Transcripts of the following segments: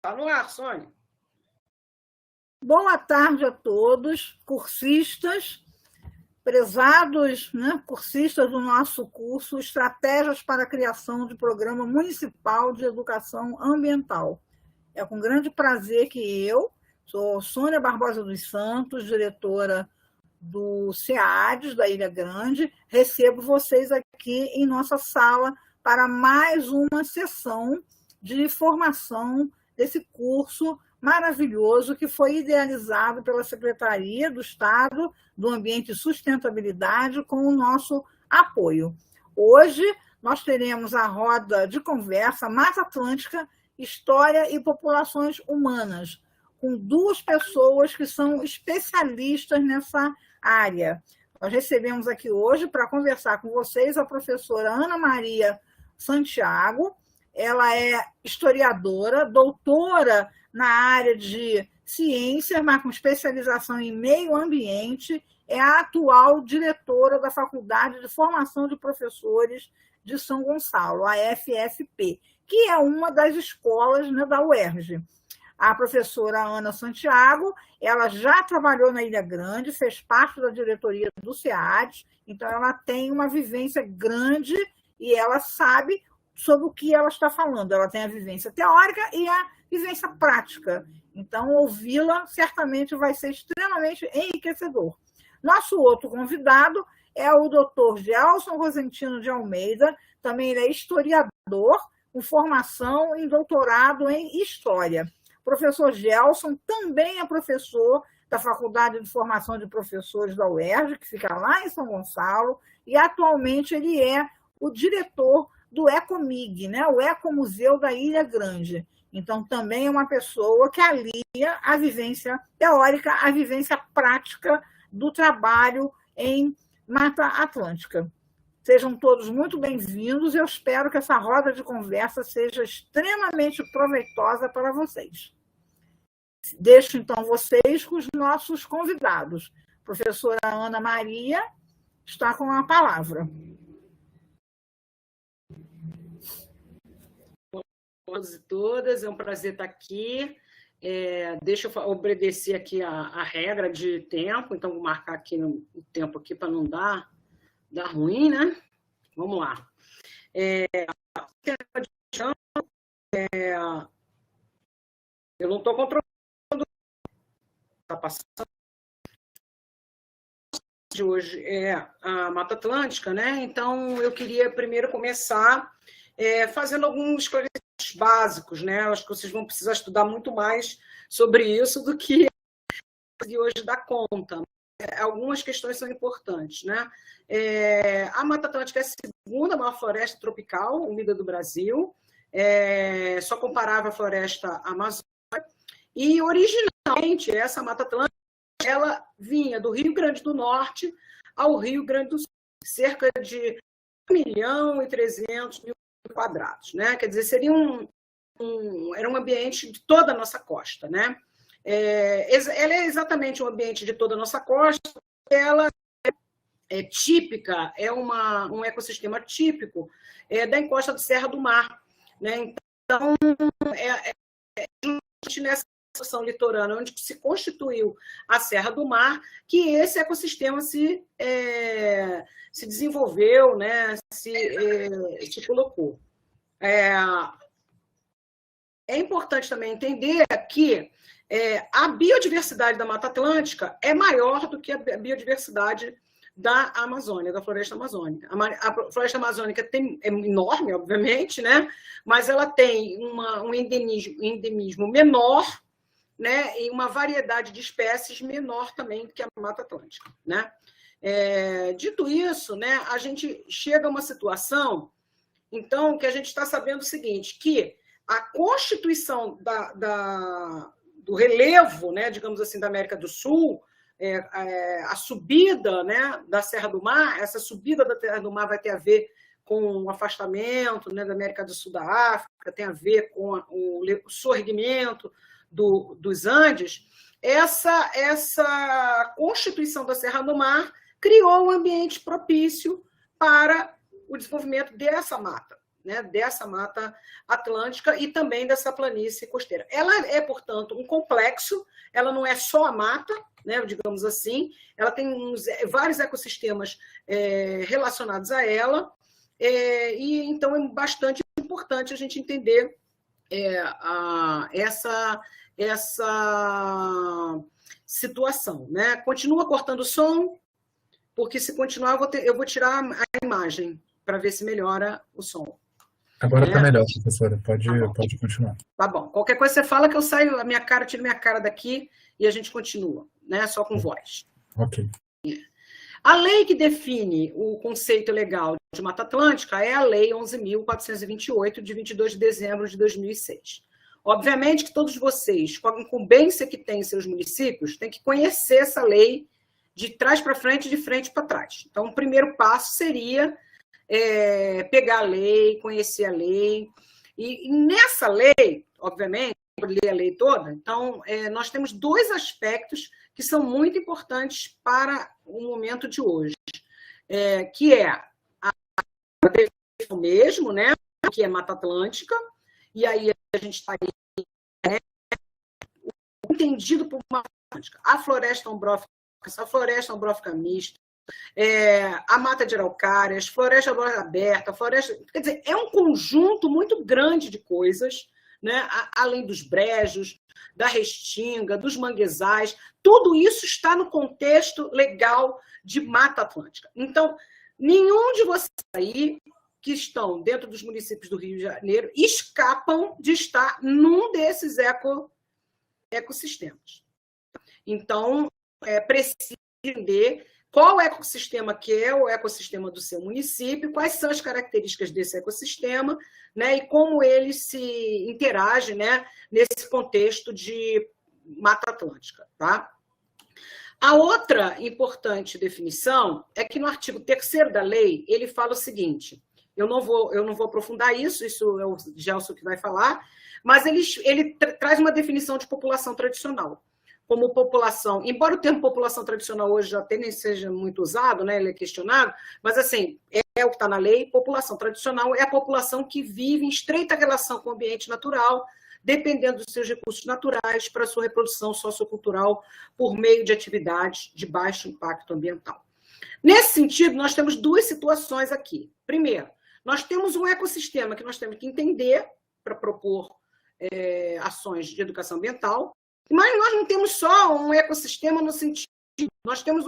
Está no ar, Sônia. Boa tarde a todos, cursistas, prezados, cursistas do nosso curso Estratégias para a Criação de Programa Municipal de Educação Ambiental. É com grande prazer que eu, sou Sônia Barbosa dos Santos, diretora do SEADES, da Ilha Grande, recebo vocês aqui em nossa sala para mais uma sessão de formação desse curso maravilhoso que foi idealizado pela Secretaria do Estado do Ambiente e Sustentabilidade com o nosso apoio. Hoje nós teremos a roda de conversa Mata Atlântica, História e Populações Humanas, com duas pessoas que são especialistas nessa área. Nós recebemos aqui hoje para conversar com vocês a professora Ana Maria Santiago. Ela é historiadora, doutora na área de ciências, mas com especialização em meio ambiente, é a atual diretora da Faculdade de Formação de Professores de São Gonçalo, a FFP, que é uma das escolas, da UERJ. A professora Ana Santiago, ela já trabalhou na Ilha Grande, fez parte da diretoria do SEADES, então ela tem uma vivência grande e ela sabe sobre o que ela está falando. Ela tem a vivência teórica e a vivência prática. Então, ouvi-la certamente vai ser extremamente enriquecedor. Nosso outro convidado é o doutor Gelson Rosentino de Almeida, também ele é historiador, com formação em doutorado em História. O professor Gelson também é professor da Faculdade de Formação de Professores da UERJ, que fica lá em São Gonçalo, e atualmente ele é o diretor do Ecomig, o Ecomuseu da Ilha Grande. Então, também é uma pessoa que alia a vivência teórica, a vivência prática do trabalho em Mata Atlântica. Sejam todos muito bem-vindos. Eu espero que essa roda de conversa seja extremamente proveitosa para vocês. Deixo, então, vocês com os nossos convidados. A professora Ana Maria está com a palavra. Todos e todas, é um prazer estar aqui. Deixa eu obedecer aqui a regra de tempo, então vou marcar aqui o tempo aqui para não dar ruim, né? Vamos lá. Eu não estou controlando. Está passando. De hoje é a Mata Atlântica, né? Então eu queria primeiro começar fazendo alguns esclarecimentos básicos, né? Acho que vocês vão precisar estudar muito mais sobre isso do que hoje dá conta. Algumas questões são importantes, né? A Mata Atlântica é a segunda maior floresta tropical úmida do Brasil, só comparável à floresta amazônica, e originalmente essa Mata Atlântica ela vinha do Rio Grande do Norte ao Rio Grande do Sul, cerca de 1.300.000 quadrados, né? Quer dizer, seria era um ambiente de toda a nossa costa, né? Ela é exatamente um ambiente de toda a nossa costa, ela é típica, é um ecossistema típico da encosta de Serra do Mar, né? Então, nessa situação litorânea, onde se constituiu a Serra do Mar, que esse ecossistema se desenvolveu, né? se colocou. É importante também entender que a biodiversidade da Mata Atlântica é maior do que a biodiversidade da Amazônia, da floresta amazônica. A floresta amazônica é enorme, obviamente, né? Mas ela tem um endemismo menor, né? E uma variedade de espécies menor também que a Mata Atlântica, né? Dito isso, né, a gente chega a uma situação, então, que a gente está sabendo o seguinte, que a constituição do relevo, né, digamos assim, da América do Sul, a subida, né, da Serra do Mar, essa subida da Serra do Mar vai ter a ver com o afastamento, né, da América do Sul da África, tem a ver com o sorrimento dos Andes. Essa constituição da Serra do Mar criou um ambiente propício para o desenvolvimento dessa mata, né, dessa Mata Atlântica e também dessa planície costeira. Ela é, portanto, um complexo, ela não é só a mata, né, digamos assim, ela tem vários ecossistemas relacionados a ela, e então é bastante importante a gente entender essa situação, né? Continua cortando o som, porque se continuar eu vou tirar a imagem para ver se melhora o som. Agora está melhor, professora. Pode continuar. Tá bom. Qualquer coisa você fala que eu saio tiro minha cara daqui e a gente continua, né? Só com voz. Ok. A lei que define o conceito legal de Mata Atlântica é a Lei 11.428, de 22 de dezembro de 2006. Obviamente que todos vocês, com a incumbência que têm em seus municípios, têm que conhecer essa lei de trás para frente e de frente para trás. Então, o primeiro passo seria pegar a lei, conhecer a lei. E nessa lei, obviamente, ler a lei toda, então, nós temos dois aspectos que são muito importantes para o momento de hoje, que é a definição mesmo, né, que é Mata Atlântica, e aí a gente está aí, né, entendido por Mata Atlântica, a floresta ombrófica mista, a mata de araucárias, floresta aberta, quer dizer, é um conjunto muito grande de coisas, né, além dos brejos, da restinga, dos manguezais, tudo isso está no contexto legal de Mata Atlântica. Então, nenhum de vocês aí que estão dentro dos municípios do Rio de Janeiro escapam de estar num desses ecossistemas. Então, precisa entender qual ecossistema que é o ecossistema do seu município, quais são as características desse ecossistema, né, e como ele se interage, né, nesse contexto de Mata Atlântica. Tá? A outra importante definição é que no artigo 3º da lei, ele fala o seguinte, eu não vou aprofundar isso é o Gelson que vai falar, mas ele traz uma definição de população tradicional. Como população, embora o termo população tradicional hoje até nem seja muito usado, né, ele é questionado, mas assim, é o que está na lei, população tradicional é a população que vive em estreita relação com o ambiente natural, dependendo dos seus recursos naturais para sua reprodução sociocultural por meio de atividades de baixo impacto ambiental. Nesse sentido, nós temos duas situações aqui. Primeiro, nós temos um ecossistema que nós temos que entender para propor ações de educação ambiental, mas nós não temos só um ecossistema no sentido, nós temos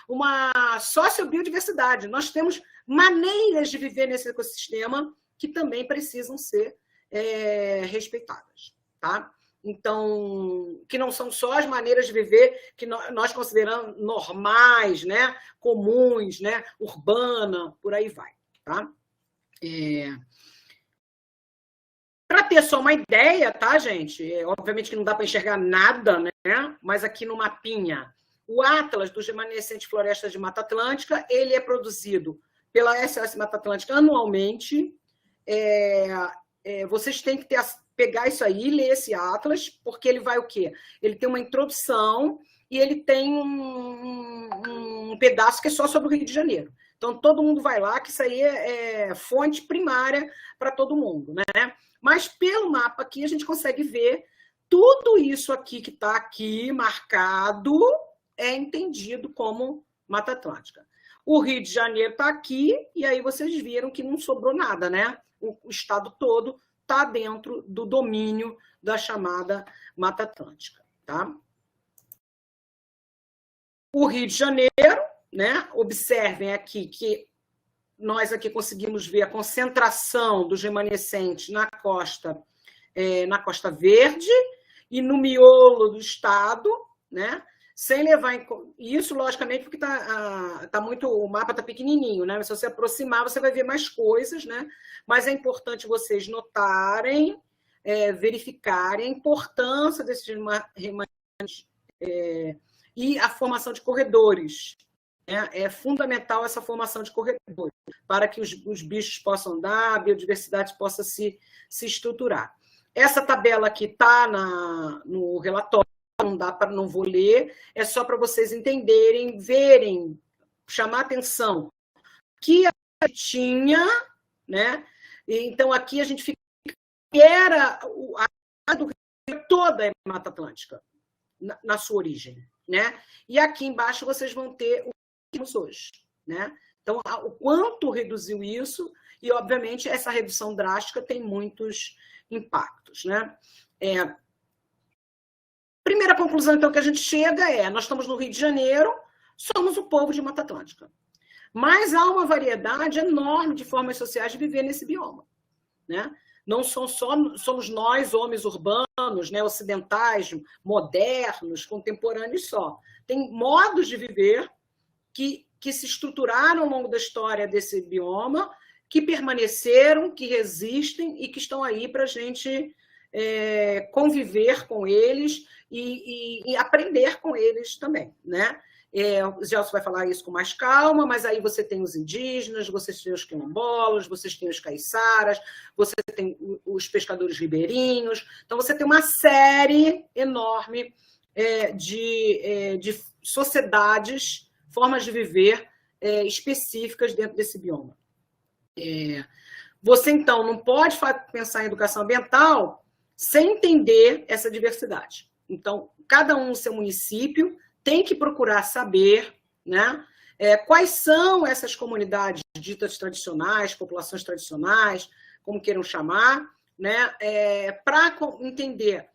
uma sociobiodiversidade, nós temos maneiras de viver nesse ecossistema que também precisam ser respeitadas, tá? Então, que não são só as maneiras de viver que nós consideramos normais, né, comuns, né, urbana, por aí vai, tá? Para ter só uma ideia, tá, gente? Obviamente que não dá para enxergar nada, né? Mas aqui no mapinha, o Atlas dos Remanescentes Florestas de Mata Atlântica, ele é produzido pela SOS Mata Atlântica anualmente. Vocês têm que pegar isso aí, ler esse Atlas, porque ele vai o quê? Ele tem uma introdução e ele tem um pedaço que é só sobre o Rio de Janeiro. Então, todo mundo vai lá, que isso aí é fonte primária para todo mundo, né? Mas pelo mapa aqui a gente consegue ver tudo isso aqui que está aqui marcado é entendido como Mata Atlântica. O Rio de Janeiro está aqui e aí vocês viram que não sobrou nada, né? O estado todo está dentro do domínio da chamada Mata Atlântica, tá? O Rio de Janeiro, né? Observem aqui que nós aqui conseguimos ver a concentração dos remanescentes na Costa Verde e no miolo do estado, né? Sem levar em conta isso, logicamente, porque o mapa está pequenininho, né? Se você aproximar, você vai ver mais coisas, né? Mas é importante vocês notarem, verificarem a importância desses remanescentes e a formação de corredores. É fundamental essa formação de corredores para que os bichos possam andar, a biodiversidade possa se estruturar. Essa tabela aqui está no relatório, não vou ler, é só para vocês entenderem, verem, chamar atenção que a tinha, né? Então, aqui a gente fica... Era a do Rio toda é Mata Atlântica, na sua origem, né? E aqui embaixo vocês vão ter o que temos hoje, né? Então, o quanto reduziu isso, e, obviamente, essa redução drástica tem muitos impactos, né? Primeira conclusão, então, que a gente chega nós estamos no Rio de Janeiro, somos o povo de Mata Atlântica. Mas há uma variedade enorme de formas sociais de viver nesse bioma, né? Não somos nós, homens urbanos, né, ocidentais, modernos, contemporâneos só. Tem modos de viver que se estruturaram ao longo da história desse bioma, que permaneceram, que resistem e que estão aí para a gente conviver com eles e aprender com eles também, né? O Gelson vai falar isso com mais calma, mas aí você tem os indígenas, você tem os quilombolas, você tem os caiçaras, você tem os pescadores ribeirinhos. Então, você tem uma série enorme de sociedades, formas de viver específicas dentro desse bioma. Você, então, não pode pensar em educação ambiental sem entender essa diversidade. Então, cada um no seu município tem que procurar saber, né, quais são essas comunidades ditas tradicionais, populações tradicionais, como queiram chamar, né, para entender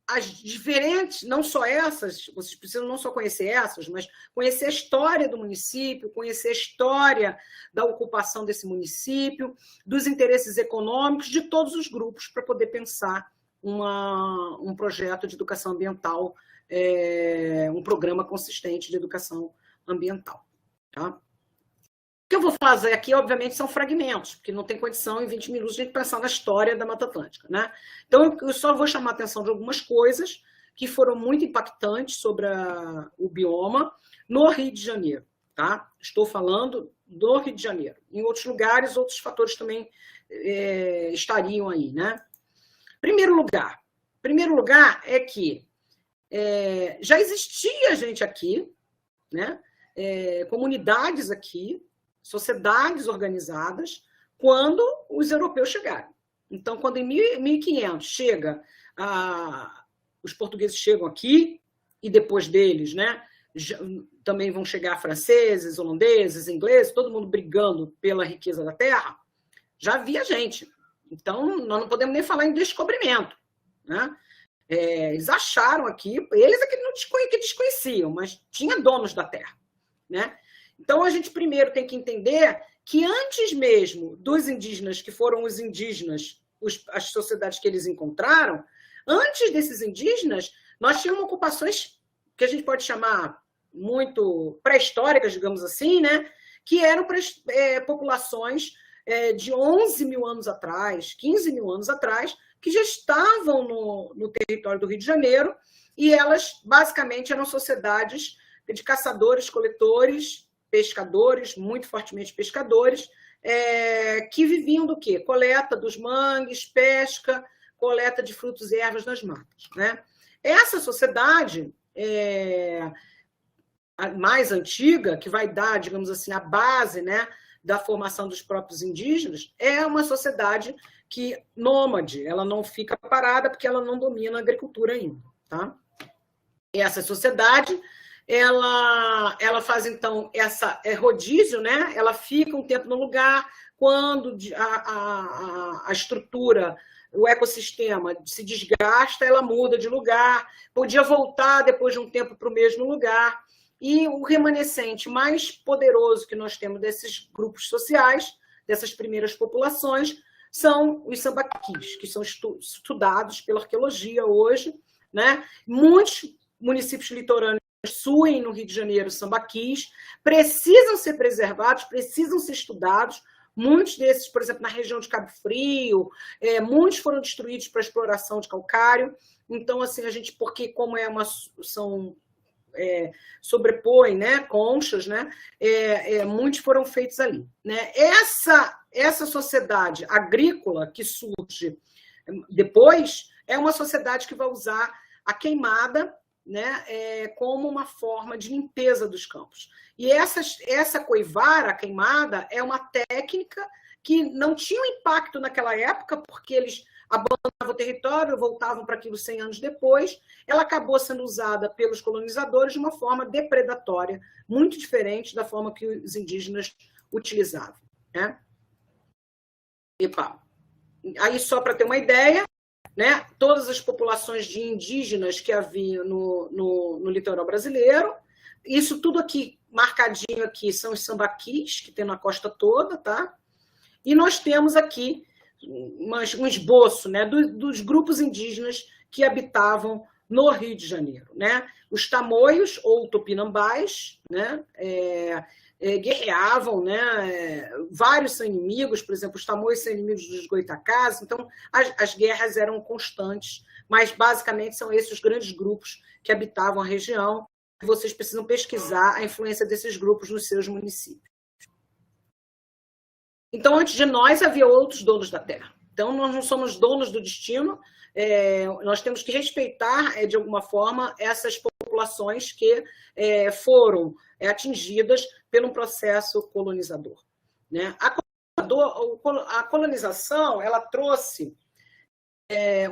as diferentes, não só essas, vocês precisam não só conhecer essas, mas conhecer a história do município, conhecer a história da ocupação desse município, dos interesses econômicos de todos os grupos, para poder pensar um projeto de educação ambiental, um programa consistente de educação ambiental. Tá? O que eu vou fazer aqui, obviamente, são fragmentos, porque não tem condição em 20 minutos de a gente pensar na história da Mata Atlântica, né? Então, eu só vou chamar a atenção de algumas coisas que foram muito impactantes sobre o bioma no Rio de Janeiro. Tá? Estou falando do Rio de Janeiro. Em outros lugares, outros fatores também estariam aí, né? Primeiro lugar é que já existia gente aqui, né? Comunidades aqui, sociedades organizadas, quando os europeus chegaram. Então, quando em 1500 os portugueses chegam aqui, e depois deles, né, também vão chegar franceses, holandeses, ingleses, todo mundo brigando pela riqueza da terra, já havia gente. Então, nós não podemos nem falar em descobrimento, né? Eles acharam aqui, eles é que desconheciam, mas tinha donos da terra, né? Então, a gente primeiro tem que entender que antes mesmo dos indígenas, que foram os indígenas, as sociedades que eles encontraram, antes desses indígenas, nós tínhamos ocupações que a gente pode chamar muito pré-históricas, digamos assim, né? Que eram populações de 11 mil anos atrás, 15 mil anos atrás, que já estavam no território do Rio de Janeiro, e elas, basicamente, eram sociedades de caçadores, coletores, pescadores, muito fortemente pescadores, que viviam do quê? Coleta dos mangues, pesca, coleta de frutos e ervas nas matas, né? Essa sociedade a mais antiga, que vai dar, digamos assim, a base, né, da formação dos próprios indígenas, é uma sociedade que nômade, ela não fica parada porque ela não domina a agricultura ainda, tá? Essa sociedade, ela faz, então, essa rodízio, né? Ela fica um tempo no lugar, quando a estrutura, o ecossistema se desgasta, ela muda de lugar, podia voltar depois de um tempo para o mesmo lugar, e o remanescente mais poderoso que nós temos desses grupos sociais, dessas primeiras populações, são os sambaquis, que são estudados pela arqueologia hoje, né? Muitos municípios litorâneos possuem no Rio de Janeiro sambaquis, precisam ser preservados, precisam ser estudados. Muitos desses, por exemplo, na região de Cabo Frio, muitos foram destruídos para exploração de calcário. Então, assim, porque como sobrepõe, né, conchas, né, muitos foram feitos ali, né? Essa sociedade agrícola que surge depois é uma sociedade que vai usar a queimada, né, como uma forma de limpeza dos campos. E essa coivara, a queimada, é uma técnica que não tinham impacto naquela época, porque eles abandonavam o território, voltavam para aquilo 100 anos depois, ela acabou sendo usada pelos colonizadores de uma forma depredatória, muito diferente da forma que os indígenas utilizavam, né? Aí, só para ter uma ideia, né, todas as populações de indígenas que havia no litoral brasileiro, isso tudo aqui, marcadinho aqui, são os sambaquis, que tem na costa toda, tá? E nós temos aqui um esboço, né, dos grupos indígenas que habitavam no Rio de Janeiro, né? Os tamoios, ou tupinambás, né, guerreavam, né? Vários são inimigos, por exemplo, os tamoios são inimigos dos goitacás, então as guerras eram constantes, mas basicamente são esses os grandes grupos que habitavam a região. Vocês precisam pesquisar a influência desses grupos nos seus municípios. Então, antes de nós, havia outros donos da terra. Então, nós não somos donos do destino, nós temos que respeitar, de alguma forma, essas populações que foram atingidas pelo processo colonizador, né? A colonização, ela trouxe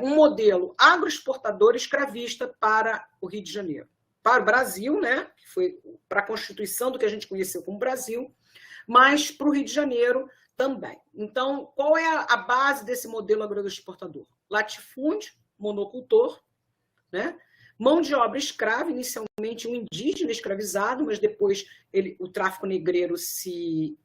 um modelo agroexportador escravista para o Rio de Janeiro, para o Brasil, né? Que foi para a constituição do que a gente conheceu como Brasil, mas para o Rio de Janeiro também. Então, qual é a base desse modelo agroexportador? Latifúndio, monocultor, né? Mão de obra escrava, inicialmente um indígena escravizado, mas depois o tráfico negreiro se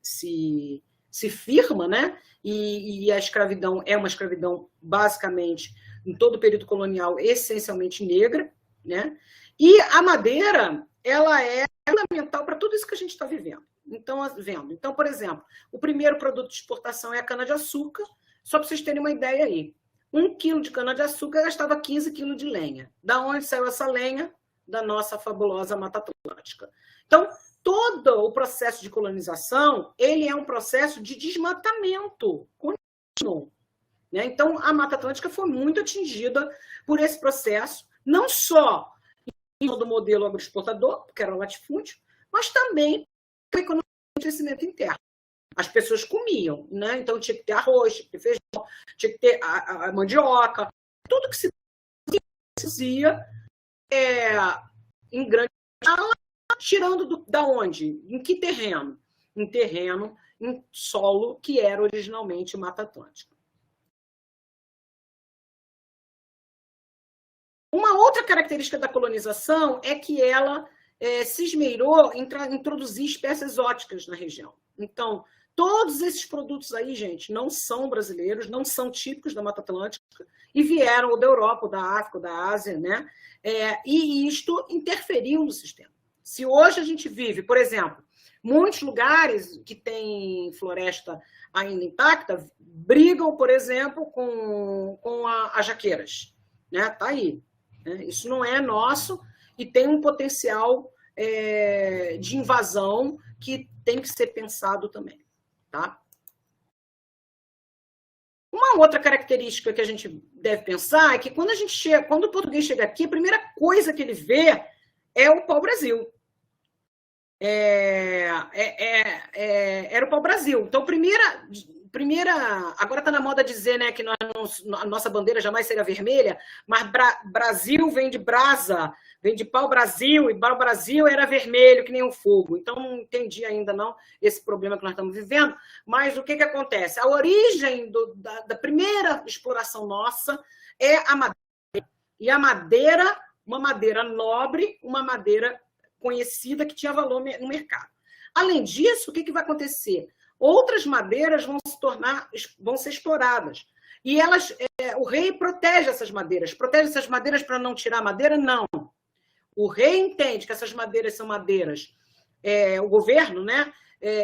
firma, né? E a escravidão é uma escravidão, basicamente, em todo o período colonial, essencialmente negra, né? E a madeira, ela é fundamental para tudo isso que a gente está vivendo. Então, por exemplo, o primeiro produto de exportação é a cana-de-açúcar, só para vocês terem uma ideia aí. 1 quilo de cana-de-açúcar gastava 15 quilos de lenha. Da onde saiu essa lenha? Da nossa fabulosa Mata Atlântica. Então, todo o processo de colonização, ele é um processo de desmatamento contínuo, né? Então, a Mata Atlântica foi muito atingida por esse processo, não só do modelo agroexportador, que era o latifúndio, mas também a economia de crescimento interno. As pessoas comiam, né? Então tinha que ter arroz, tinha que ter feijão, tinha que ter a mandioca, tudo que se fazia em grande escala, tirando da onde? Em que terreno? Em solo que era originalmente Mata Atlântica. Uma outra característica da colonização é que ela se esmerou em introduzir espécies exóticas na região. Então, todos esses produtos aí, gente, não são brasileiros, não são típicos da Mata Atlântica e vieram ou da Europa, ou da África, ou da Ásia, né? E isto interferiu no sistema. Se hoje a gente vive, por exemplo, muitos lugares que têm floresta ainda intacta brigam, por exemplo, com as jaqueiras, né? Tá aí. Né? Isso não é nosso e tem um potencial de invasão que tem que ser pensado também. Tá? Uma outra característica que a gente deve pensar é que quando o português chega aqui, a primeira coisa que ele vê é o pau-brasil. Era o pau-brasil. Então, agora está na moda dizer, né, que a nossa bandeira jamais será vermelha, mas Brasil vem de brasa, vem de pau-brasil, e pau-brasil era vermelho, que nem um fogo. Então, não entendi ainda não esse problema que nós estamos vivendo, mas o que acontece? A origem da primeira exploração nossa é a madeira. E a madeira, uma madeira nobre, uma madeira conhecida que tinha valor no mercado. Além disso, o que vai acontecer? Outras madeiras vão ser exploradas. E o rei protege essas madeiras. Protege essas madeiras para não tirar a madeira? Não. O rei entende que essas madeiras são madeiras, o governo, né,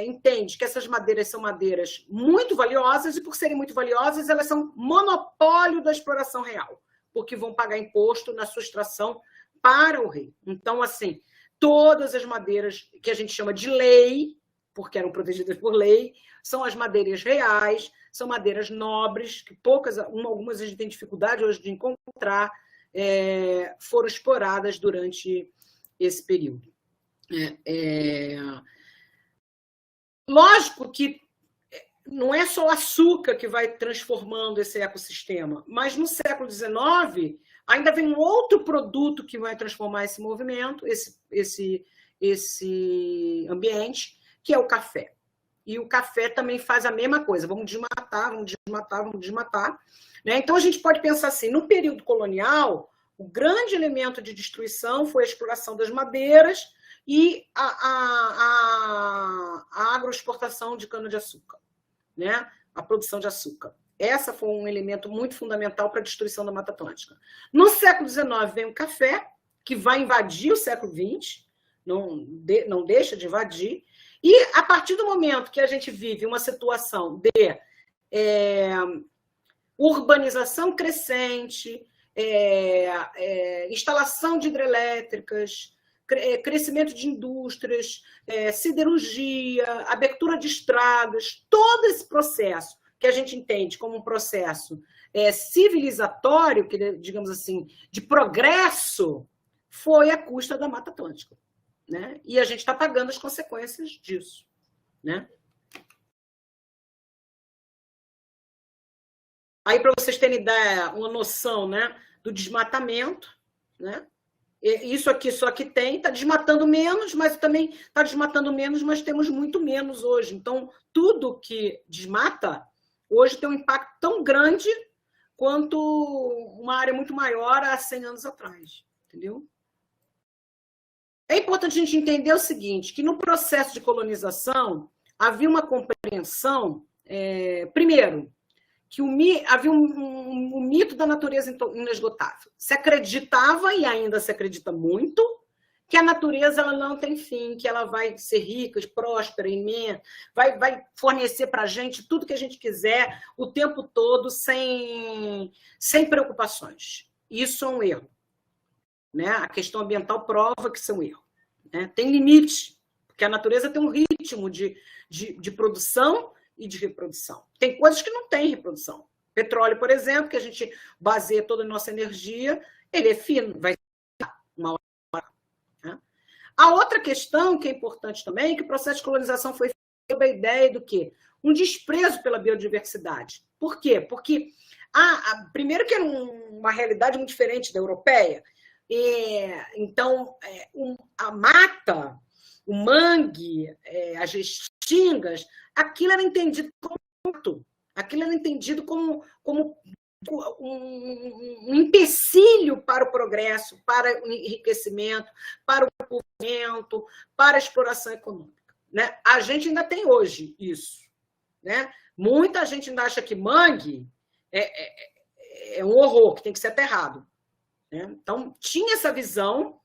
entende que essas madeiras são madeiras muito valiosas e, por serem muito valiosas, elas são monopólio da exploração real, porque vão pagar imposto na sua extração para o rei. Então, assim, todas as madeiras que a gente chama de lei, porque eram protegidas por lei, são as madeiras reais, são madeiras nobres, que algumas a gente tem dificuldade hoje de encontrar, foram exploradas durante esse período. Lógico que não é só o açúcar que vai transformando esse ecossistema, mas no século XIX ainda vem um outro produto que vai transformar esse movimento, esse ambiente, que é o café. E o café também faz a mesma coisa, vamos desmatar, vamos desmatar, vamos desmatar. Né? Então, a gente pode pensar assim, no período colonial, o grande elemento de destruição foi a exploração das madeiras e a agroexportação de cana-de-açúcar, né? A produção de açúcar. Essa foi um elemento muito fundamental para a destruição da Mata Atlântica. No século XIX vem o café, que vai invadir o século XX, não deixa de invadir, e a partir do momento que a gente vive uma situação de urbanização crescente, instalação de hidrelétricas, crescimento de indústrias, siderurgia, abertura de estradas, todo esse processo que a gente entende como um processo civilizatório, que, digamos assim, de progresso, foi à custa da Mata Atlântica. Né? E a gente está pagando as consequências disso. Né? Aí, para vocês terem ideia, uma noção, né, do desmatamento, né? Isso aqui só que está desmatando menos, mas também está desmatando menos, mas temos muito menos hoje. Então, tudo que desmata hoje tem um impacto tão grande quanto uma área muito maior há 100 anos atrás. Entendeu? É importante a gente entender o seguinte, que no processo de colonização havia uma compreensão, primeiro, que havia um mito da natureza inesgotável. Se acreditava, e ainda se acredita muito, que a natureza ela não tem fim, que ela vai ser rica, próspera, imensa, vai fornecer para a gente tudo que a gente quiser, o tempo todo, sem preocupações. Isso é um erro. Né? A questão ambiental prova que isso é um erro. Né? Tem limite, porque a natureza tem um ritmo de produção e de reprodução. Tem coisas que não têm reprodução. Petróleo, por exemplo, que a gente baseia toda a nossa energia, ele é fino, vai ser uma hora. Né? A outra questão que é importante também é que o processo de colonização foi feito sob a ideia do quê? Um desprezo pela biodiversidade. Por quê? Porque, primeiro que era uma realidade muito diferente da europeia, então, a mata, o mangue, as restingas, aquilo era entendido como um empecilho para o progresso, para o enriquecimento, para o desenvolvimento, para a exploração econômica. Né? A gente ainda tem hoje isso. Né? Muita gente ainda acha que mangue é um horror, que tem que ser aterrado. Então, tinha essa visão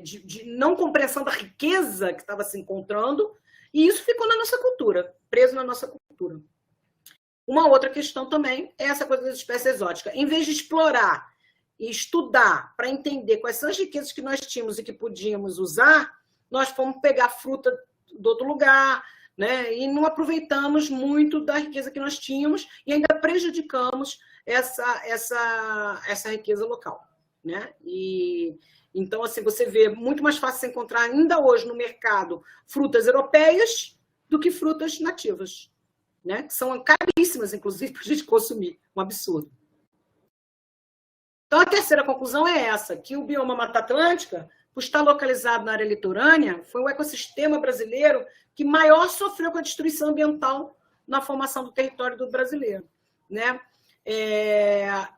de não compreensão da riqueza que estava se encontrando, e isso ficou na nossa cultura, preso na nossa cultura. Uma outra questão também é essa coisa das espécies exóticas. Em vez de explorar e estudar para entender quais são as riquezas que nós tínhamos e que podíamos usar, nós fomos pegar fruta de outro lugar, né? E não aproveitamos muito da riqueza que nós tínhamos e ainda prejudicamos essa riqueza local. Né? E então, assim, você vê muito mais fácil encontrar ainda hoje no mercado frutas europeias do que frutas nativas, né? Que são caríssimas, inclusive, para a gente consumir. Um absurdo. Então, a terceira conclusão é essa, que o bioma Mata Atlântica, por estar localizado na área litorânea, foi o ecossistema brasileiro que maior sofreu com a destruição ambiental na formação do território do brasileiro. Né?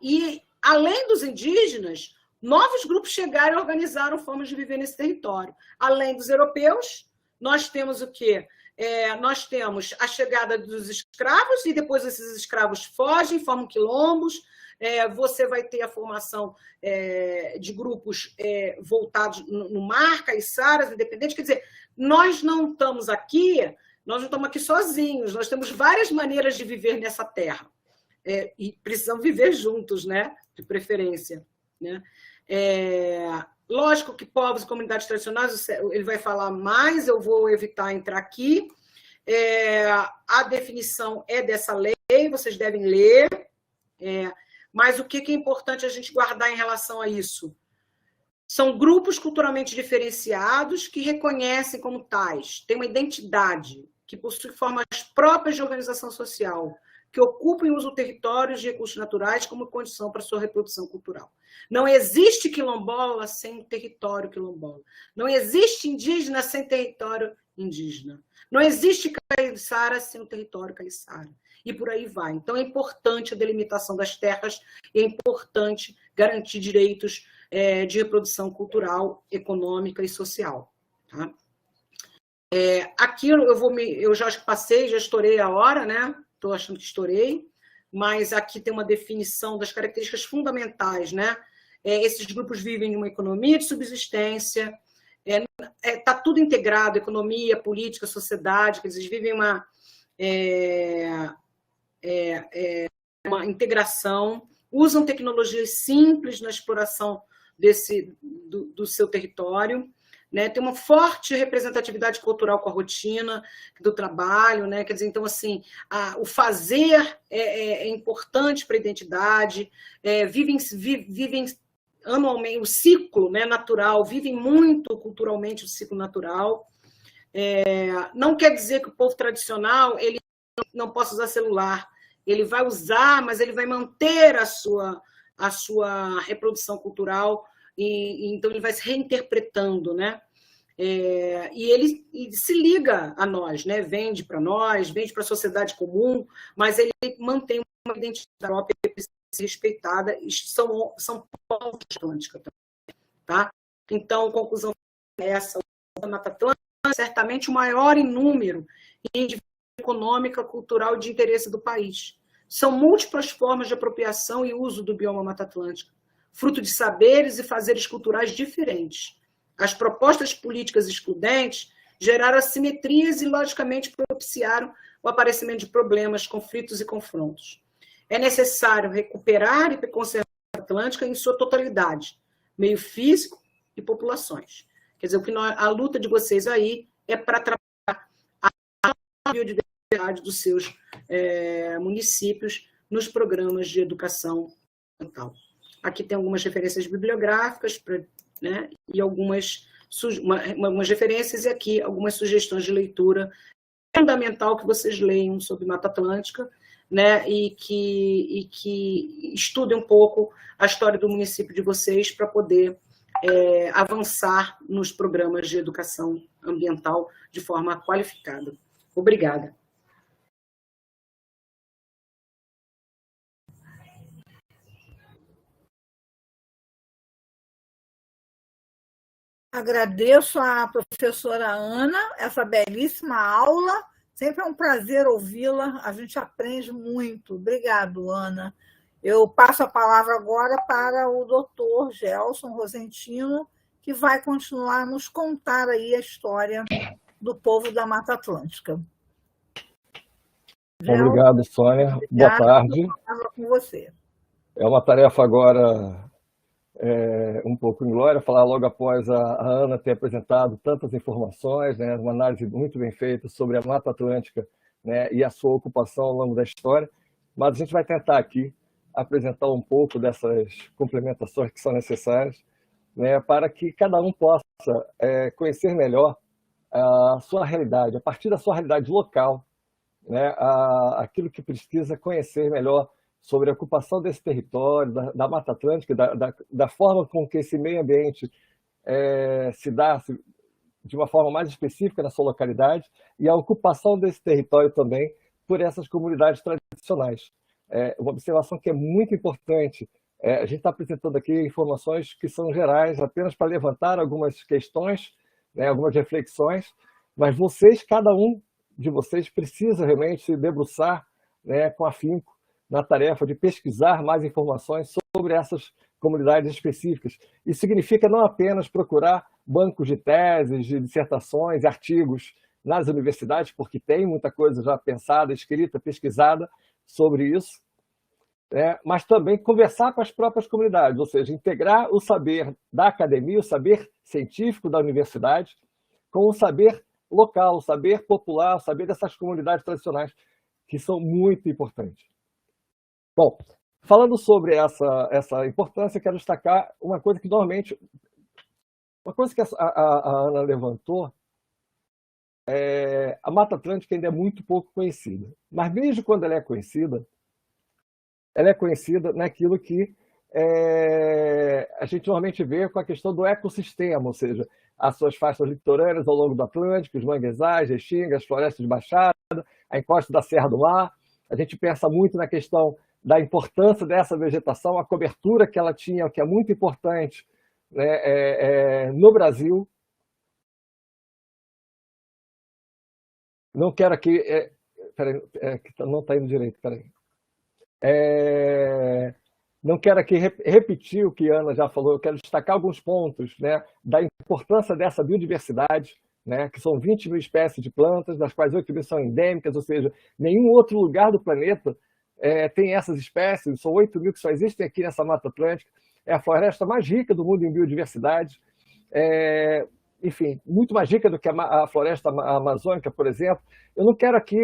E além dos indígenas, novos grupos chegaram e organizaram formas de viver nesse território. Além dos europeus, nós temos o quê? Nós temos a chegada dos escravos, e depois esses escravos fogem, formam quilombos. Você vai ter a formação de grupos voltados no mar, caiçaras, independentes. Quer dizer, nós não estamos aqui sozinhos, nós temos várias maneiras de viver nessa terra. E precisamos viver juntos, né? De preferência. Né? Lógico que povos e comunidades tradicionais, ele vai falar mais, eu vou evitar entrar aqui. A definição é dessa lei, vocês devem ler. Mas o que é importante a gente guardar em relação a isso? São grupos culturalmente diferenciados que reconhecem como tais, têm uma identidade, que possui formas próprias de organização social, que ocupam e usam territórios e recursos naturais como condição para sua reprodução cultural. Não existe quilombola sem território quilombola. Não existe indígena sem território indígena. Não existe caiçara sem o território caiçara. E por aí vai. Então, é importante a delimitação das terras, é importante garantir direitos de reprodução cultural, econômica e social. Tá? Aqui eu já passei, já estourei a hora, né? Estou achando que estourei, mas aqui tem uma definição das características fundamentais, né? Esses grupos vivem em uma economia de subsistência, está tudo integrado, economia, política, sociedade, que eles vivem uma integração, usam tecnologias simples na exploração do seu território, né? Tem uma forte representatividade cultural com a rotina do trabalho, né? Quer dizer, então, assim, o fazer é importante para a identidade, vivem anualmente o ciclo, né, natural, vivem muito culturalmente o ciclo natural. Não quer dizer que o povo tradicional ele não possa usar celular, ele vai usar, mas ele vai manter a sua reprodução cultural, então ele vai se reinterpretando, né? E ele se liga a nós, né? Vende para nós, vende para a sociedade comum, mas ele mantém uma identidade própria que precisa ser respeitada, e são povos atlânticos também, tá? Então, a conclusão é essa: a Mata Atlântica é certamente o maior em número e em econômica, cultural e de interesse do país. São múltiplas formas de apropriação e uso do bioma Mata Atlântica, fruto de saberes e fazeres culturais diferentes. As propostas políticas excludentes geraram assimetrias e, logicamente, propiciaram o aparecimento de problemas, conflitos e confrontos. É necessário recuperar e conservar a Atlântica em sua totalidade, meio físico e populações. Quer dizer, a luta de vocês aí é para trabalhar a biodiversidade dos seus municípios nos programas de educação ambiental. Aqui tem algumas referências bibliográficas, né, e algumas referências, e aqui algumas sugestões de leitura. É fundamental que vocês leiam sobre Mata Atlântica, né, e que estudem um pouco a história do município de vocês para poder avançar nos programas de educação ambiental de forma qualificada. Obrigada. Agradeço à professora Ana essa belíssima aula. Sempre é um prazer ouvi-la, a gente aprende muito. Obrigado, Ana. Eu passo a palavra agora para o doutor Gelson Rosentino, que vai continuar a nos contar aí a história do povo da Mata Atlântica. Obrigado, Sônia. Boa tarde. Com você. É uma tarefa agora um pouco inglória, falar logo após a Ana ter apresentado tantas informações, né, uma análise muito bem feita sobre a Mata Atlântica, né, e a sua ocupação ao longo da história, mas a gente vai tentar aqui apresentar um pouco dessas complementações que são necessárias, né, para que cada um possa conhecer melhor a sua realidade, a partir da sua realidade local, né, aquilo que precisa conhecer melhor sobre a ocupação desse território, da Mata Atlântica, da forma com que esse meio ambiente se dá de uma forma mais específica na sua localidade, e a ocupação desse território também por essas comunidades tradicionais. Uma observação que é muito importante, a gente está apresentando aqui informações que são gerais, apenas para levantar algumas questões, né, algumas reflexões, mas cada um de vocês precisa realmente se debruçar, né, com afinco na tarefa de pesquisar mais informações sobre essas comunidades específicas. Isso significa não apenas procurar bancos de teses, de dissertações, artigos nas universidades, porque tem muita coisa já pensada, escrita, pesquisada sobre isso, mas também conversar com as próprias comunidades, ou seja, integrar o saber da academia, o saber científico da universidade, com o saber local, o saber popular, o saber dessas comunidades tradicionais, que são muito importantes. Bom, falando sobre essa importância, quero destacar uma coisa que normalmente... Uma coisa que a Ana levantou, a Mata Atlântica ainda é muito pouco conhecida. Mas mesmo quando ela é conhecida naquilo que a gente normalmente vê com a questão do ecossistema, ou seja, as suas faixas litorâneas ao longo do Atlântico, os manguezais, restingas, as florestas de baixada, a encosta da Serra do Mar. A gente pensa muito na questão da importância dessa vegetação, a cobertura que ela tinha, que é muito importante, né, no Brasil. Não quero aqui... peraí, não está indo direito, peraí. Não quero aqui repetir o que a Ana já falou, eu quero destacar alguns pontos, né, da importância dessa biodiversidade, né, que são 20 mil espécies de plantas, das quais 8 mil são endêmicas, ou seja, nenhum outro lugar do planeta tem essas espécies, são 8 mil que só existem aqui nessa Mata Atlântica, é a floresta mais rica do mundo em biodiversidade, enfim, muito mais rica do que a floresta amazônica, por exemplo. Eu não quero aqui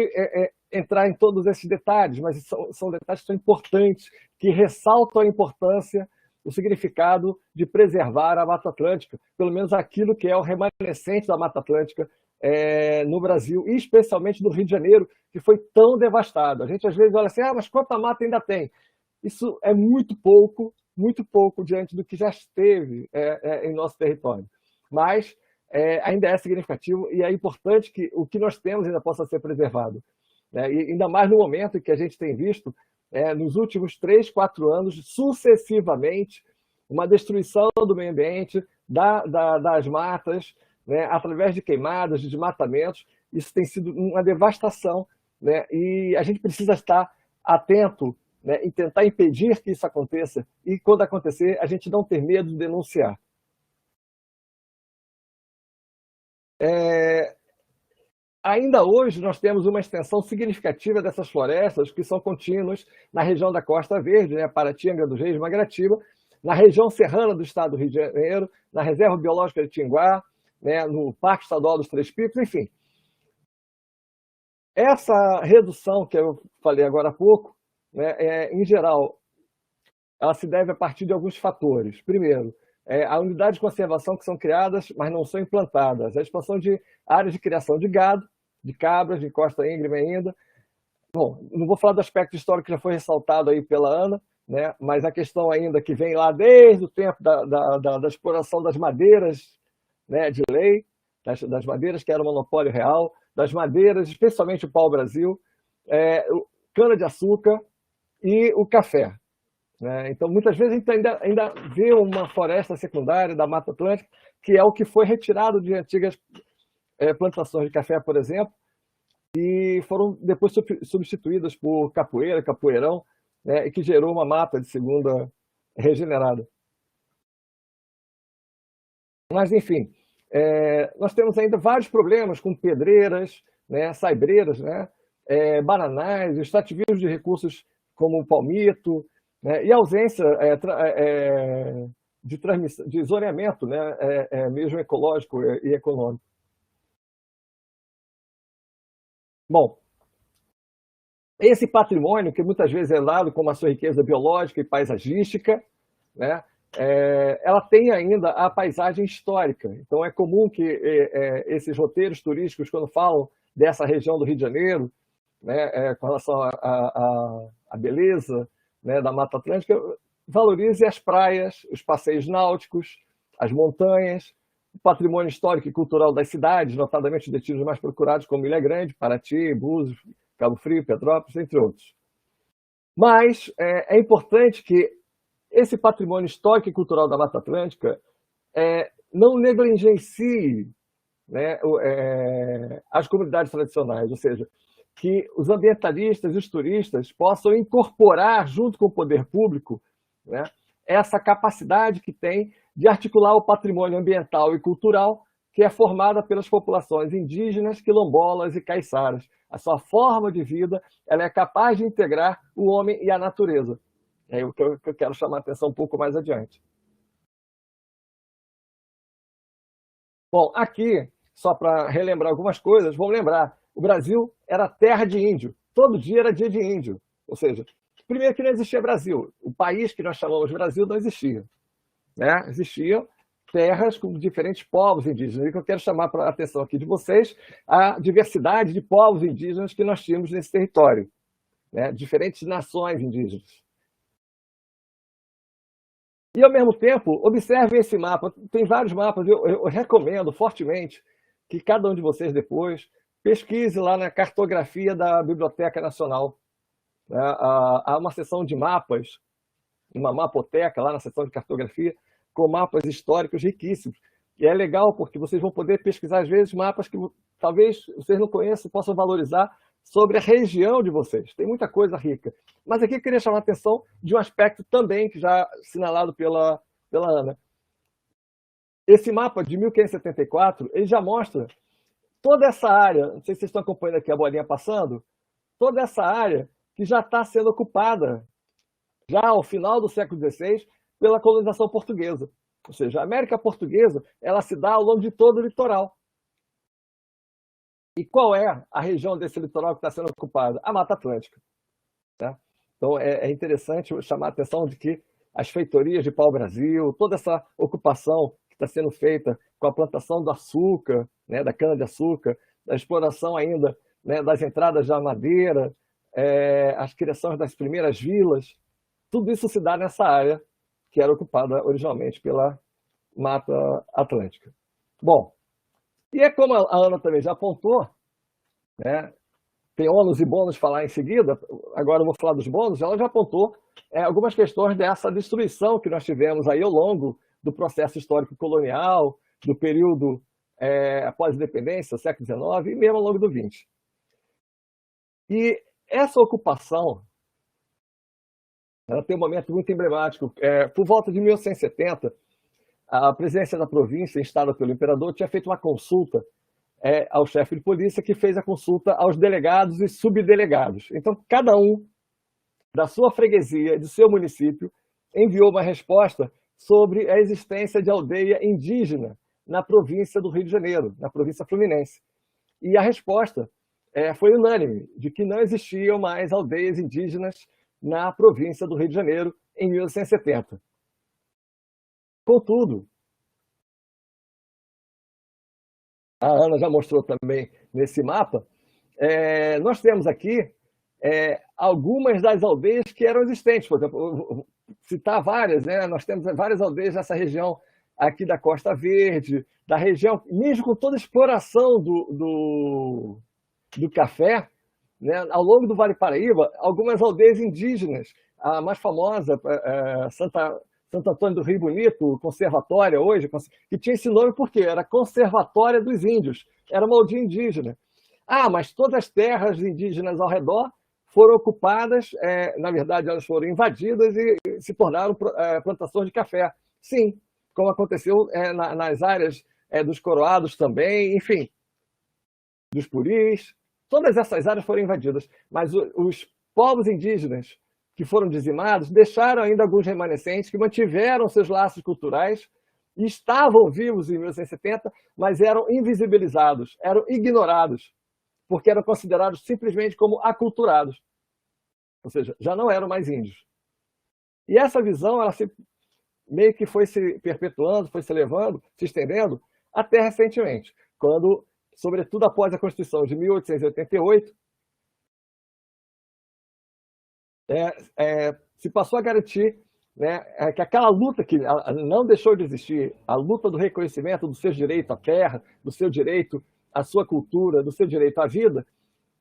entrar em todos esses detalhes, mas são detalhes que são importantes, que ressaltam a importância, o significado de preservar a Mata Atlântica, pelo menos aquilo que é o remanescente da Mata Atlântica no Brasil, e especialmente no Rio de Janeiro, que foi tão devastado. A gente às vezes olha assim, mas quanta mata ainda tem? Isso é muito pouco diante do que já esteve em nosso território. Mas ainda é significativo e é importante que o que nós temos ainda possa ser preservado. E ainda mais no momento em que a gente tem visto, nos últimos 3, 4 anos, sucessivamente, uma destruição do meio ambiente, das matas, né, através de queimadas, de desmatamentos. Isso tem sido uma devastação, né, e a gente precisa estar atento, né, e tentar impedir que isso aconteça, e quando acontecer, a gente não ter medo de denunciar. Ainda hoje nós temos uma extensão significativa dessas florestas que são contínuas na região da Costa Verde, né, Paraty, Angra dos Reis, Mangaratiba, na região serrana do estado do Rio de Janeiro, na Reserva Biológica de Tinguá, né, no Parque Estadual dos Três Picos, enfim. Essa redução que eu falei agora há pouco, né, em geral, ela se deve a partir de alguns fatores. Primeiro, a unidade de conservação que são criadas, mas não são implantadas. A expansão de áreas de criação de gado, de cabras, de costa íngreme ainda. Bom, não vou falar do aspecto histórico que já foi ressaltado aí pela Ana, né? Mas a questão ainda que vem lá desde o tempo da exploração das madeiras, né, de lei, das madeiras que era um monopólio real, das madeiras, especialmente o pau-brasil, o cana-de-açúcar e o café. Então, muitas vezes a gente ainda vê uma floresta secundária da Mata Atlântica, que é o que foi retirado de antigas plantações de café, por exemplo, e foram depois substituídas por capoeira, capoeirão, né, e que gerou uma mata de segunda regenerada. Mas, enfim, nós temos ainda vários problemas com pedreiras, né, saibreiras, né, bananais, extrativismo de recursos como o palmito, né, e a ausência de zoneamento, né, mesmo ecológico e econômico. Bom, esse patrimônio, que muitas vezes é dado como a sua riqueza biológica e paisagística, né, ela tem ainda a paisagem histórica. Então, é comum que esses roteiros turísticos, quando falam dessa região do Rio de Janeiro, né, com relação à beleza, né, da Mata Atlântica, valorize as praias, os passeios náuticos, as montanhas, o patrimônio histórico e cultural das cidades, notadamente os destinos mais procurados como Ilha Grande, Paraty, Búzios, Cabo Frio, Petrópolis, entre outros. Mas é importante que esse patrimônio histórico e cultural da Mata Atlântica não negligencie, né, as comunidades tradicionais, ou seja, que os ambientalistas e os turistas possam incorporar, junto com o poder público, né, essa capacidade que tem de articular o patrimônio ambiental e cultural que é formada pelas populações indígenas, quilombolas e caiçaras. A sua forma de vida ela é capaz de integrar o homem e a natureza. É o que eu quero chamar a atenção um pouco mais adiante. Bom, aqui, só para relembrar algumas coisas, vamos lembrar, o Brasil era terra de índio, todo dia era dia de índio. Ou seja, primeiro que não existia Brasil, o país que nós chamamos Brasil não existia. Né? Existiam terras com diferentes povos indígenas. E que eu quero chamar a atenção aqui de vocês a diversidade de povos indígenas que nós tínhamos nesse território, né? Diferentes nações indígenas. E, ao mesmo tempo, observem esse mapa. Tem vários mapas. Eu recomendo fortemente que cada um de vocês depois pesquise lá na cartografia da Biblioteca Nacional. Há uma seção de mapas, uma mapoteca lá na seção de cartografia, com mapas históricos riquíssimos. E é legal porque vocês vão poder pesquisar, às vezes, mapas que talvez vocês não conheçam e possam valorizar sobre a região de vocês. Tem muita coisa rica. Mas aqui eu queria chamar a atenção de um aspecto também que já assinalado pela Ana. Esse mapa de 1574, ele já mostra toda essa área, não sei se vocês estão acompanhando aqui a bolinha passando, toda essa área que já está sendo ocupada, já ao final do século XVI, pela colonização portuguesa. Ou seja, a América Portuguesa ela se dá ao longo de todo o litoral. E qual é a região desse litoral que está sendo ocupada? A Mata Atlântica. Tá? Então, é interessante chamar a atenção de que as feitorias de pau-brasil, toda essa ocupação que está sendo feita com a plantação do açúcar, né, da cana-de-açúcar, da exploração ainda, né, das entradas da madeira, as criações das primeiras vilas, tudo isso se dá nessa área que era ocupada originalmente pela Mata Atlântica. Bom, e é como a Ana também já apontou, né, tem ônus e bônus falar em seguida, agora eu vou falar dos bônus, ela já apontou algumas questões dessa destruição que nós tivemos aí ao longo do processo histórico colonial, do período após a independência, século XIX, e mesmo ao longo do XX. E essa ocupação, ela tem um momento muito emblemático. Por volta de 1870, a presidência da província, instada pelo imperador, tinha feito uma consulta ao chefe de polícia, que fez a consulta aos delegados e subdelegados. Então, cada um da sua freguesia, do seu município, enviou uma resposta sobre a existência de aldeia indígena na província do Rio de Janeiro, na província fluminense. E a resposta foi unânime, de que não existiam mais aldeias indígenas na província do Rio de Janeiro em 1870. Contudo, a Ana já mostrou também nesse mapa, nós temos aqui algumas das aldeias que eram existentes. Por exemplo, vou citar várias, né? Nós temos várias aldeias nessa região aqui da Costa Verde, da região, mesmo com toda a exploração do café, né? Ao longo do Vale Paraíba, algumas aldeias indígenas, a mais famosa, Santo Antônio do Rio Bonito, Conservatória hoje, que tinha esse nome porque era Conservatória dos Índios, era uma aldeia indígena. Mas todas as terras indígenas ao redor foram ocupadas, na verdade elas foram invadidas e se tornaram plantações de café. Sim, como aconteceu nas áreas dos Coroados também, enfim, dos Puris, todas essas áreas foram invadidas, mas os povos indígenas que foram dizimados deixaram ainda alguns remanescentes que mantiveram seus laços culturais e estavam vivos em 1870, mas eram invisibilizados, eram ignorados, porque eram considerados simplesmente como aculturados, ou seja, já não eram mais índios. E essa visão ela meio que foi se perpetuando, foi se elevando, se estendendo, até recentemente, quando, sobretudo após a Constituição de 1888, se passou a garantir, né, que aquela luta que não deixou de existir, a luta do reconhecimento do seu direito à terra, do seu direito à sua cultura, do seu direito à vida,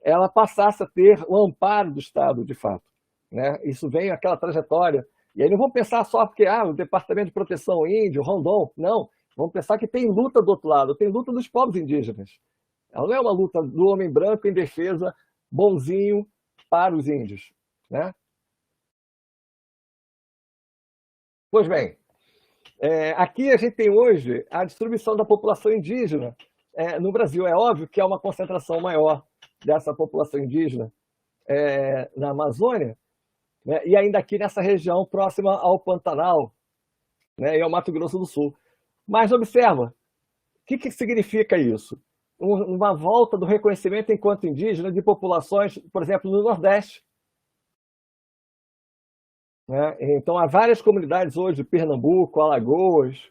ela passasse a ter o amparo do Estado, de fato. Né? Isso vem aquela trajetória. E aí não vamos pensar só porque o Departamento de Proteção Índio, Rondon, não. Vamos pensar que tem luta do outro lado, tem luta dos povos indígenas. Ela não é uma luta do homem branco em defesa, bonzinho, para os índios. Né? Pois bem, aqui a gente tem hoje a distribuição da população indígena no Brasil. É óbvio que há uma concentração maior dessa população indígena na Amazônia, né, e ainda aqui nessa região próxima ao Pantanal, né, e ao Mato Grosso do Sul. Mas observa, o que significa isso? Uma volta do reconhecimento enquanto indígena de populações, por exemplo, no Nordeste. Né? Então, há várias comunidades hoje, Pernambuco, Alagoas,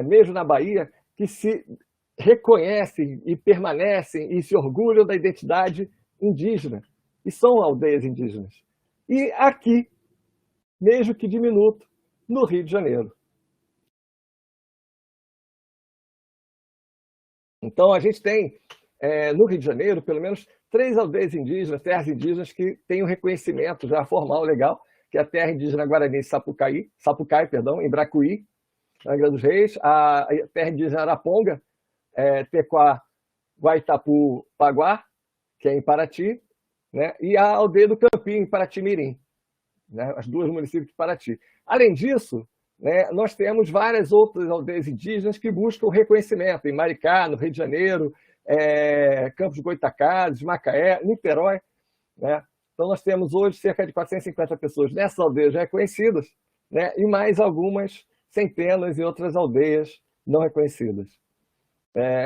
mesmo na Bahia, que se reconhecem e permanecem e se orgulham da identidade indígena, e são aldeias indígenas. E aqui, mesmo que diminuto, no Rio de Janeiro. Então, a gente tem, no Rio de Janeiro, pelo menos 3 aldeias indígenas, terras indígenas, que têm um reconhecimento já formal, legal, que é a terra indígena Guarani Sapucai, em Bracuí, Angra dos Reis, a terra indígena Araponga, Tequá, Guaitapu, Paguá, que é em Paraty, né? E a aldeia do Campinho, em Paraty-Mirim, né? As 2 municípios de Paraty. Além disso, né, nós temos várias outras aldeias indígenas que buscam reconhecimento, em Maricá, no Rio de Janeiro, Campos de Goytacazes, Macaé, Niterói, né? Então nós temos hoje cerca de 450 pessoas nessas aldeias já reconhecidas, né? E mais algumas centenas em outras aldeias não reconhecidas.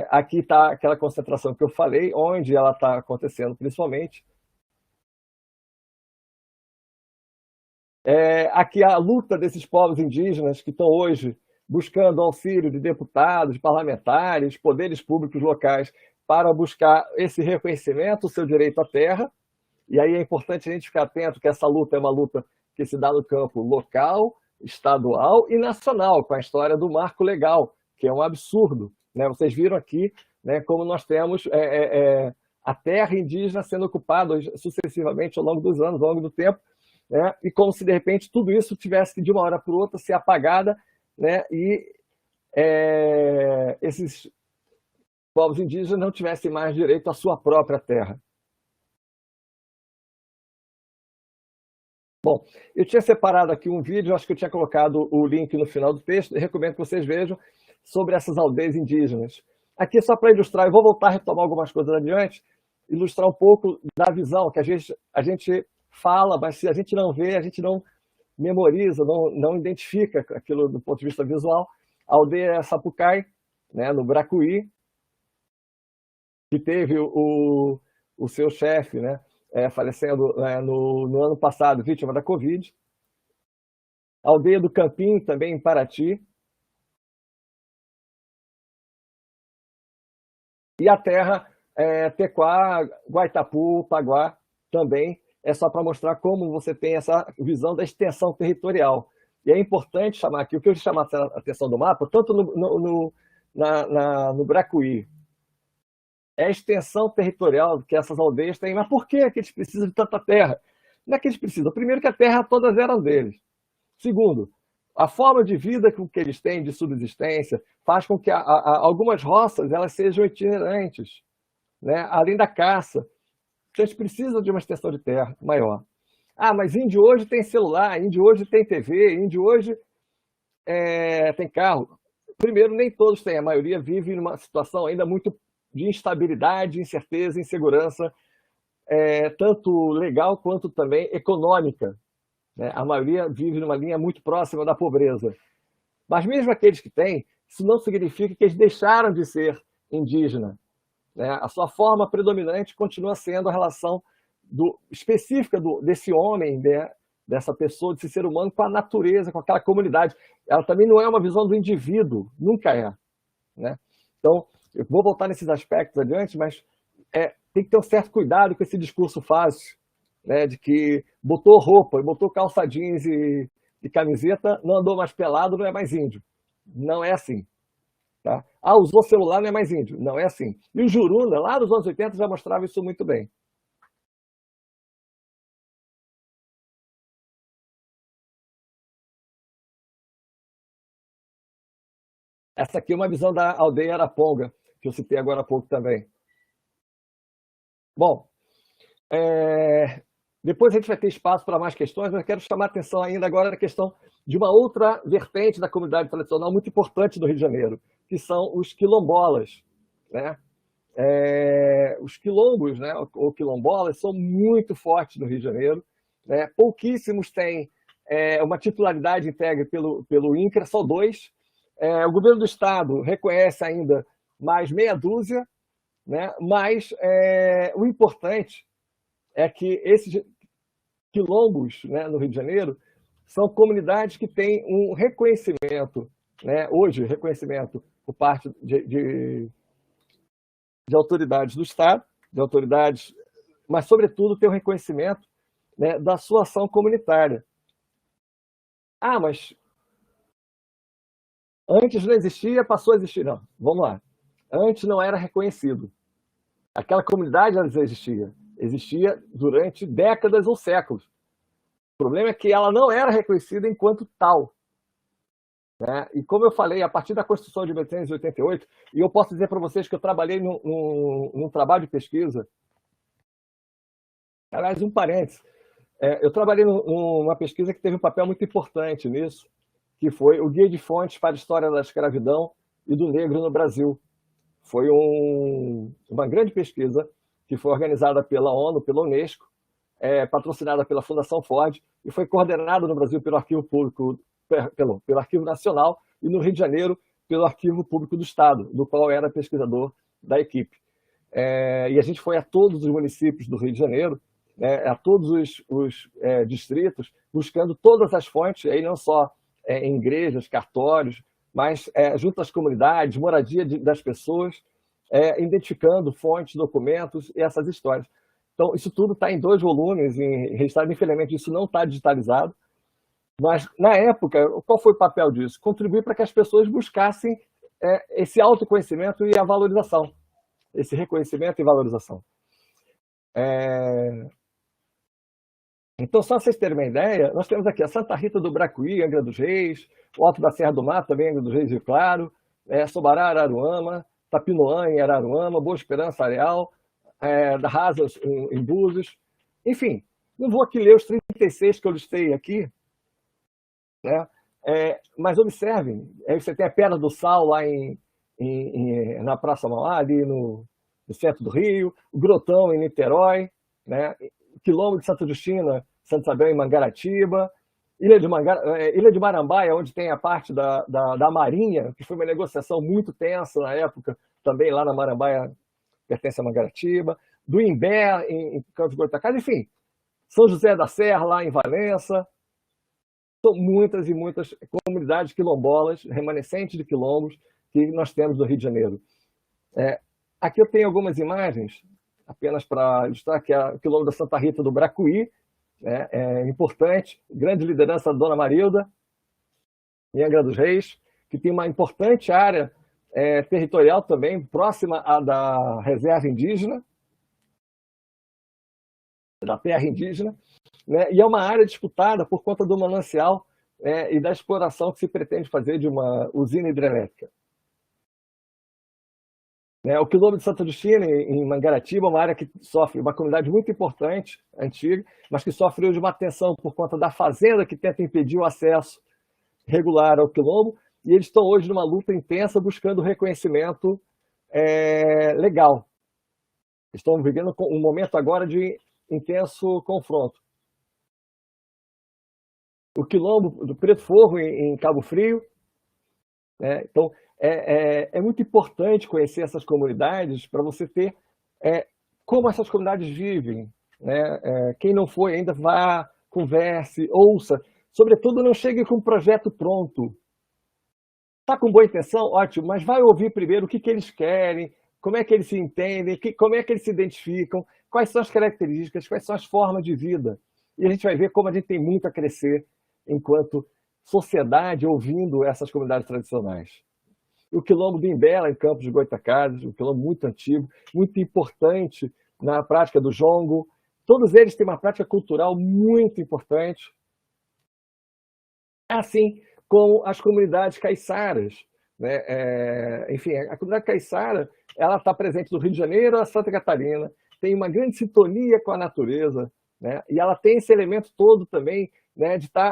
Aqui está aquela concentração que eu falei, onde ela está acontecendo principalmente. Aqui a luta desses povos indígenas que estão hoje buscando auxílio de deputados, de parlamentares, poderes públicos locais para buscar esse reconhecimento do seu direito à terra. E aí é importante a gente ficar atento que essa luta é uma luta que se dá no campo local, estadual e nacional, com a história do marco legal, que é um absurdo, né? Vocês viram aqui, né, como nós temos a terra indígena sendo ocupada sucessivamente ao longo dos anos, ao longo do tempo, né? E como se de repente tudo isso tivesse que de uma hora para outra ser apagada, né? E esses povos indígenas não tivessem mais direito à sua própria terra. Bom, eu tinha separado aqui um vídeo, acho que eu tinha colocado o link no final do texto, e recomendo que vocês vejam sobre essas aldeias indígenas. Aqui só para ilustrar, eu vou voltar a retomar algumas coisas adiante, ilustrar um pouco da visão, que a gente fala, mas se a gente não vê, a gente não memoriza, não identifica aquilo do ponto de vista visual. A aldeia Sapucai, né, no Bracuí, que teve o seu chefe, né, falecendo no ano passado, vítima da Covid. A aldeia do Campinho, também em Paraty. E a terra Tequá, Guaitapu, Paguá, também, é só para mostrar como você tem essa visão da extensão territorial. E é importante chamar aqui, o que eu chamar a atenção do mapa, tanto no Bracuí, é a extensão territorial que essas aldeias têm. Mas por que eles precisam de tanta terra? Não é que eles precisam. Primeiro, que a terra todas eram deles. Segundo, a forma de vida que eles têm de subsistência faz com que algumas roças elas sejam itinerantes, né? Além da caça. Então, eles precisam de uma extensão de terra maior. Ah, mas índio hoje tem celular, índio hoje tem TV, índio hoje tem carro. Primeiro, nem todos têm. A maioria vive numa situação ainda muito de instabilidade, incerteza, insegurança, tanto legal quanto também econômica, né? A maioria vive numa linha muito próxima da pobreza. Mas mesmo aqueles que têm, isso não significa que eles deixaram de ser indígena, né? A sua forma predominante continua sendo a relação específica desse homem, né? Dessa pessoa, desse ser humano com a natureza, com aquela comunidade. Ela também não é uma visão do indivíduo, nunca é, né? Então, eu vou voltar nesses aspectos adiante, mas tem que ter um certo cuidado com esse discurso fácil, né, de que botou roupa, botou calça jeans e camiseta, não andou mais pelado, não é mais índio. Não é assim. Tá? Ah, usou celular, não é mais índio. Não é assim. E o Juruna, lá nos anos 80, já mostrava isso muito bem. Essa aqui é uma visão da aldeia Araponga, que eu citei agora há pouco também. Bom, depois a gente vai ter espaço para mais questões, mas eu quero chamar a atenção ainda agora na questão de uma outra vertente da comunidade tradicional muito importante do Rio de Janeiro, que são os quilombolas, né? Os quilombos, né, ou quilombolas, são muito fortes no Rio de Janeiro, né? Pouquíssimos têm uma titularidade entregue pelo INCRA, só 2. O governo do estado reconhece ainda mais meia dúzia, né? Mas o importante é que esses quilombos, né, no Rio de Janeiro são comunidades que têm um reconhecimento né, hoje, reconhecimento por parte de autoridades do Estado, de autoridades, mas, sobretudo, ter o reconhecimento, né, da sua ação comunitária. Ah, mas antes não existia, passou a existir. Não, vamos lá. Antes não era reconhecido. Aquela comunidade não existia. Existia durante décadas ou séculos. O problema é que ela não era reconhecida enquanto tal, né? E como eu falei, a partir da Constituição de 1888, e eu posso dizer para vocês que eu trabalhei num trabalho de pesquisa, aliás, um parênteses, eu trabalhei numa pesquisa que teve um papel muito importante nisso, que foi o Guia de Fontes para a História da Escravidão e do Negro no Brasil. Foi uma grande pesquisa que foi organizada pela ONU, pela Unesco, patrocinada pela Fundação Ford, e foi coordenada no Brasil pelo Arquivo Público, pelo Arquivo Nacional, e no Rio de Janeiro pelo Arquivo Público do Estado, do qual era pesquisador da equipe. E a gente foi a todos os municípios do Rio de Janeiro, a todos os distritos, buscando todas as fontes, aí não só em igrejas, cartórios, mas junto às comunidades, moradia das pessoas, identificando fontes, documentos e essas histórias. Então, isso tudo está em 2 volumes, registrado. Infelizmente, isso não está digitalizado. Mas, na época, qual foi o papel disso? Contribuir para que as pessoas buscassem esse autoconhecimento e a valorização, esse reconhecimento e valorização. Então, só para vocês terem uma ideia, nós temos aqui a Santa Rita do Bracuí, Angra dos Reis, o Alto da Serra do Mar, também Angra dos Reis e Claro, Sobará, Araruama, Tapinoã, em Araruama, Boa Esperança, Areal, da Rasas, em Búzios. Enfim, não vou aqui ler os 36 que eu listei aqui, né? Mas observem, você tem a Pedra do Sal lá na Praça Mauá, ali no centro do Rio, o Grotão em Niterói, né? Quilombo de Santa Justina, Santa Isabel em Mangaratiba, Ilha de Marambaia, onde tem a parte da Marinha, que foi uma negociação muito tensa na época, também lá na Marambaia, pertence a Mangaratiba, do Imbé, em Campos de Goitacazes, enfim, São José da Serra, lá em Valença. São muitas e muitas comunidades quilombolas, remanescentes de quilombos, que nós temos no Rio de Janeiro. Aqui eu tenho algumas imagens, apenas para ilustrar, que é o quilombo da Santa Rita do Bracuí, importante, grande liderança da Dona Marilda, em Angra dos Reis, que tem uma importante área territorial também, próxima à da reserva indígena, da terra indígena, né? E é uma área disputada por conta do manancial e da exploração que se pretende fazer de uma usina hidrelétrica. O quilombo de Santa Justina, em Mangaratiba, é uma área que sofre, uma comunidade muito importante, antiga, mas que sofre hoje uma tensão por conta da fazenda que tenta impedir o acesso regular ao quilombo, e eles estão hoje numa luta intensa buscando reconhecimento legal. Estão vivendo um momento agora de intenso confronto. O quilombo do Preto Forro, em Cabo Frio, então, é muito importante conhecer essas comunidades para você ter como essas comunidades vivem, né? Quem não foi ainda, vá, converse, ouça. Sobretudo, não chegue com um projeto pronto. Está com boa intenção? Ótimo, mas vai ouvir primeiro o que eles querem, como é que eles se entendem, como é que eles se identificam, quais são as características, quais são as formas de vida. E a gente vai ver como a gente tem muito a crescer enquanto sociedade ouvindo essas comunidades tradicionais. O quilombo do Imbé, em Campos de Goitacazes, um quilombo muito antigo, muito importante na prática do jongo. Todos eles têm uma prática cultural muito importante. Assim como as comunidades caiçaras, né? Enfim, a comunidade caiçara, ela está presente no Rio de Janeiro, a Santa Catarina, tem uma grande sintonia com a natureza, né? E ela tem esse elemento todo também, né, de estar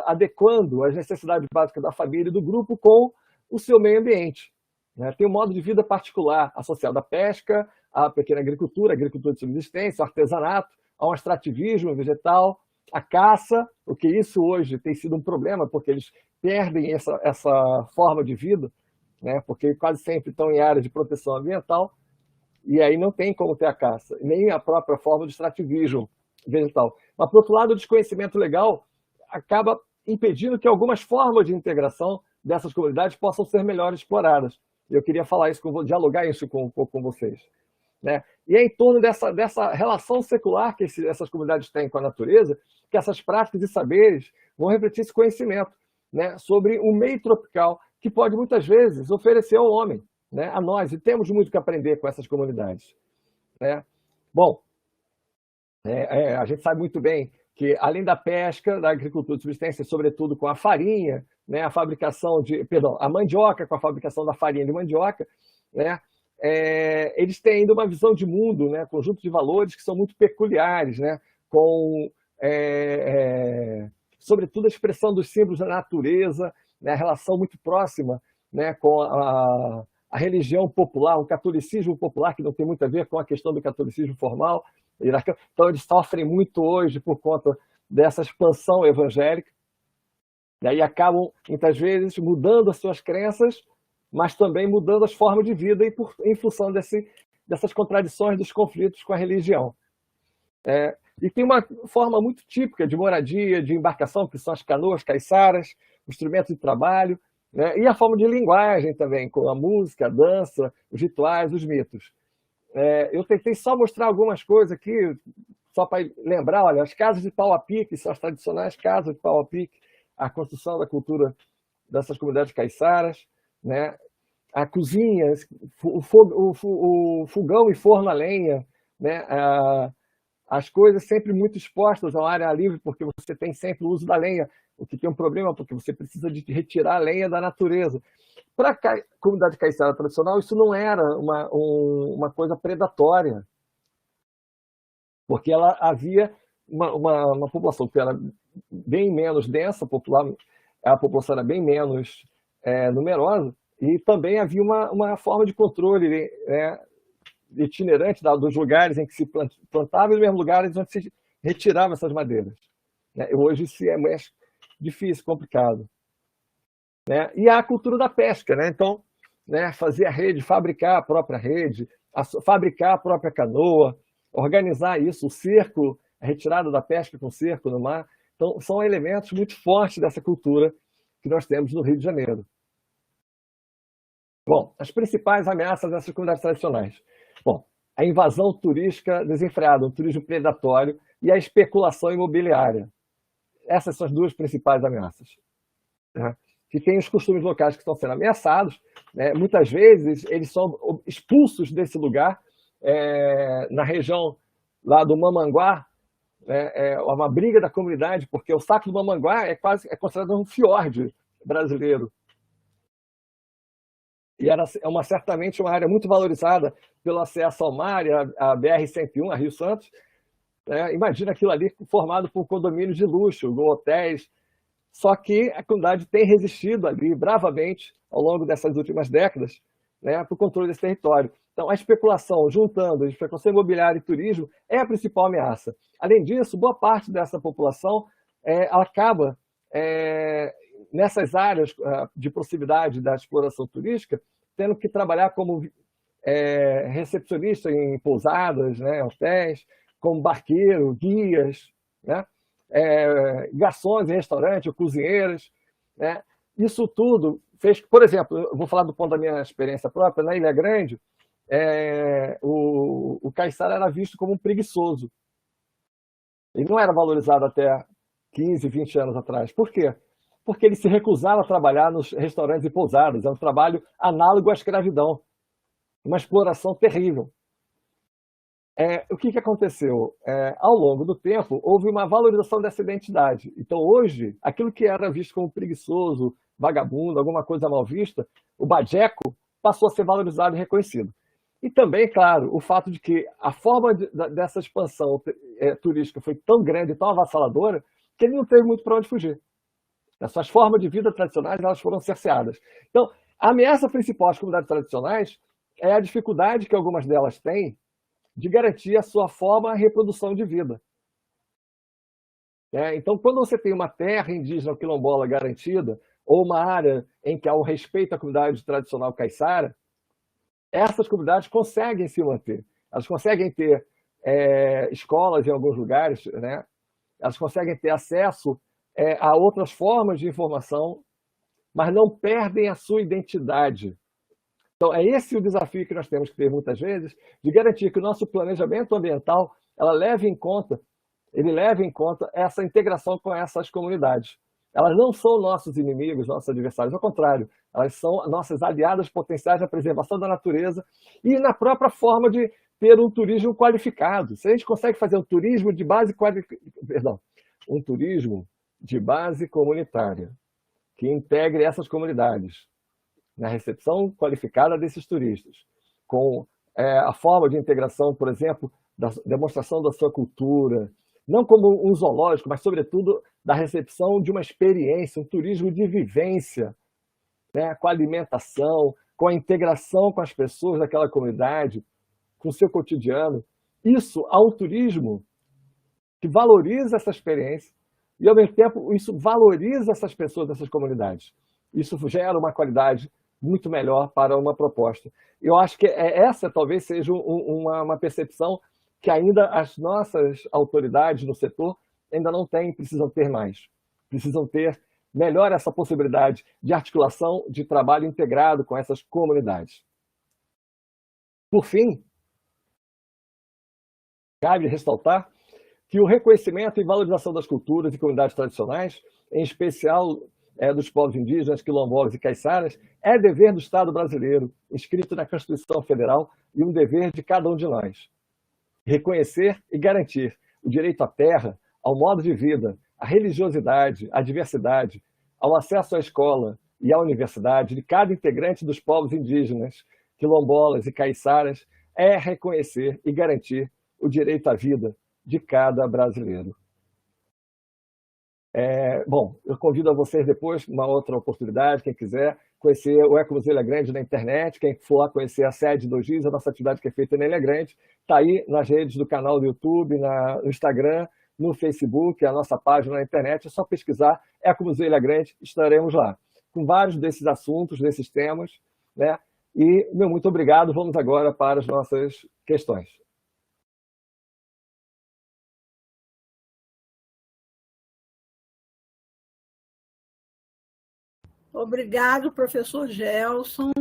adequando as necessidades básicas da família e do grupo com o seu meio ambiente, né? Tem um modo de vida particular, associado à pesca, à pequena agricultura, agricultura de subsistência, ao artesanato, ao extrativismo vegetal, à caça, o que isso hoje tem sido um problema, porque eles perdem essa forma de vida, né? Porque quase sempre estão em áreas de proteção ambiental, e aí não tem como ter a caça, nem a própria forma de extrativismo vegetal. Mas, por outro lado, o desconhecimento legal acaba impedindo que algumas formas de integração dessas comunidades possam ser melhor exploradas. Eu queria falar isso, dialogar isso um pouco com vocês. Né? E é em torno dessa relação secular que essas comunidades têm com a natureza que essas práticas e saberes vão refletir esse conhecimento, né, sobre o meio tropical que pode muitas vezes oferecer ao homem, né, a nós, e temos muito que aprender com essas comunidades. Né? Bom, a gente sabe muito bem que, além da pesca, da agricultura de subsistência, sobretudo com a farinha, né, a fabricação a mandioca, com a fabricação da farinha de mandioca, né, eles têm ainda uma visão de mundo, né, conjunto de valores que são muito peculiares, né, com, sobretudo, a expressão dos símbolos da natureza, né, a relação muito próxima, né, com a religião popular, o catolicismo popular, que não tem muito a ver com a questão do catolicismo formal. Então, eles sofrem muito hoje por conta dessa expansão evangélica, e aí acabam, muitas vezes, mudando as suas crenças, mas também mudando as formas de vida em função dessas contradições, dos conflitos com a religião. E tem uma forma muito típica de moradia, de embarcação, que são as canoas caiçaras, os instrumentos de trabalho, né? E a forma de linguagem também, com a música, a dança, os rituais, os mitos. Eu tentei só mostrar algumas coisas aqui, só para lembrar, olha, as casas de pau a pique, são as tradicionais casas de pau a pique, a construção da cultura dessas comunidades caiçaras, né? A cozinha, o fogão e forno a lenha, né? As coisas sempre muito expostas ao ar livre, porque você tem sempre o uso da lenha, o que tem um problema, porque você precisa de retirar a lenha da natureza. Para a comunidade caiçara tradicional, isso não era uma coisa predatória, porque ela havia uma população que era bem menos densa, a população era bem menos numerosa, e também havia uma forma de controle itinerante dos lugares em que se plantava e dos mesmos lugares onde se retirava essas madeiras. Hoje isso é mais difícil, complicado. E a cultura da pesca, né? Então, fazer a rede, fabricar a própria rede, fabricar a própria canoa, organizar isso, o cerco, a retirada da pesca com cerco no mar. Então, são elementos muito fortes dessa cultura que nós temos no Rio de Janeiro. Bom, as principais ameaças dessas comunidades tradicionais. Bom, a invasão turística desenfreada, o turismo predatório e a especulação imobiliária. Essas são as duas principais ameaças. Né? Que tem os costumes locais que estão sendo ameaçados, né? Muitas vezes eles são expulsos desse lugar, na região lá do Mamanguá, é uma briga da comunidade, porque o Saco do Mamanguá é considerado um fiord brasileiro. E era certamente uma área muito valorizada pelo acesso ao mar, a BR-101, a Rio Santos. Imagina aquilo ali formado por condomínios de luxo, hotéis. Só que a comunidade tem resistido ali bravamente ao longo dessas últimas décadas, para o controle desse território. Então, a especulação, juntando a especulação imobiliária e turismo, é a principal ameaça. Além disso, boa parte dessa população acaba, nessas áreas de proximidade da exploração turística, tendo que trabalhar como recepcionista em pousadas, hotéis, como barqueiro, guias, garçons em restaurante, ou cozinheiras. Isso tudo fez, por exemplo, eu vou falar do ponto da minha experiência própria, na Ilha Grande, o caiçara era visto como um preguiçoso. Ele não era valorizado até 15, 20 anos atrás. Por quê? Porque ele se recusava a trabalhar nos restaurantes e pousadas. É um trabalho análogo à escravidão. Uma exploração terrível. O que aconteceu? Ao longo do tempo, houve uma valorização dessa identidade. Então, hoje, aquilo que era visto como preguiçoso, vagabundo, alguma coisa mal vista, o bajeco passou a ser valorizado e reconhecido. E também, claro, o fato de que a forma dessa expansão turística foi tão grande, tão avassaladora, que ele não teve muito para onde fugir. As suas formas de vida tradicionais elas foram cerceadas. Então, a ameaça principal às comunidades tradicionais é a dificuldade que algumas delas têm de garantir a sua forma e reprodução de vida. Então, quando você tem uma terra indígena ou quilombola garantida, ou uma área em que há um respeito à comunidade tradicional caiçara, essas comunidades conseguem se manter. Elas conseguem ter escolas em alguns lugares, elas conseguem ter acesso a outras formas de informação mas não perdem a sua identidade. Então, é esse o desafio que nós temos que ter muitas vezes, de garantir que o nosso planejamento ambiental ele leve em conta essa integração com essas comunidades. Elas não são nossos inimigos, nossos adversários, ao contrário, elas são nossas aliadas potenciais na preservação da natureza e na própria forma de ter um turismo qualificado. Se a gente consegue fazer um turismo de base um turismo de base comunitária, que integre essas comunidades na recepção qualificada desses turistas, com a forma de integração, por exemplo, da demonstração da sua cultura, não como um zoológico, mas, sobretudo, da recepção de uma experiência, um turismo de vivência, né, com a alimentação, com a integração com as pessoas daquela comunidade, com o seu cotidiano. Isso há um turismo que valoriza essa experiência e, ao mesmo tempo, isso valoriza essas pessoas dessas comunidades. Isso gera uma qualidade muito melhor para uma proposta. Eu acho que essa talvez seja uma percepção que ainda as nossas autoridades no setor ainda não têm, precisam ter mais. Precisam ter melhor essa possibilidade de articulação de trabalho integrado com essas comunidades. Por fim, cabe ressaltar que o reconhecimento e valorização das culturas e comunidades tradicionais, em especial dos povos indígenas, quilombolas e caiçaras, é dever do Estado brasileiro, inscrito na Constituição Federal, e um dever de cada um de nós. Reconhecer e garantir o direito à terra, ao modo de vida, à religiosidade, à diversidade, ao acesso à escola e à universidade de cada integrante dos povos indígenas, quilombolas e caiçaras, é reconhecer e garantir o direito à vida de cada brasileiro. Bom, eu convido a vocês depois, uma outra oportunidade, quem quiser, conhecer o Ecomuseu Ilha Grande na internet, quem for lá conhecer a sede do GIS, a nossa atividade que é feita na Ilha Grande, está aí nas redes do canal do YouTube, no Instagram, no Facebook, a nossa página na internet, é só pesquisar Ecomuseu Ilha Grande, estaremos lá, com vários desses assuntos, desses temas, né? E, meu muito obrigado, vamos agora para as nossas questões. Obrigado, professor Gelson,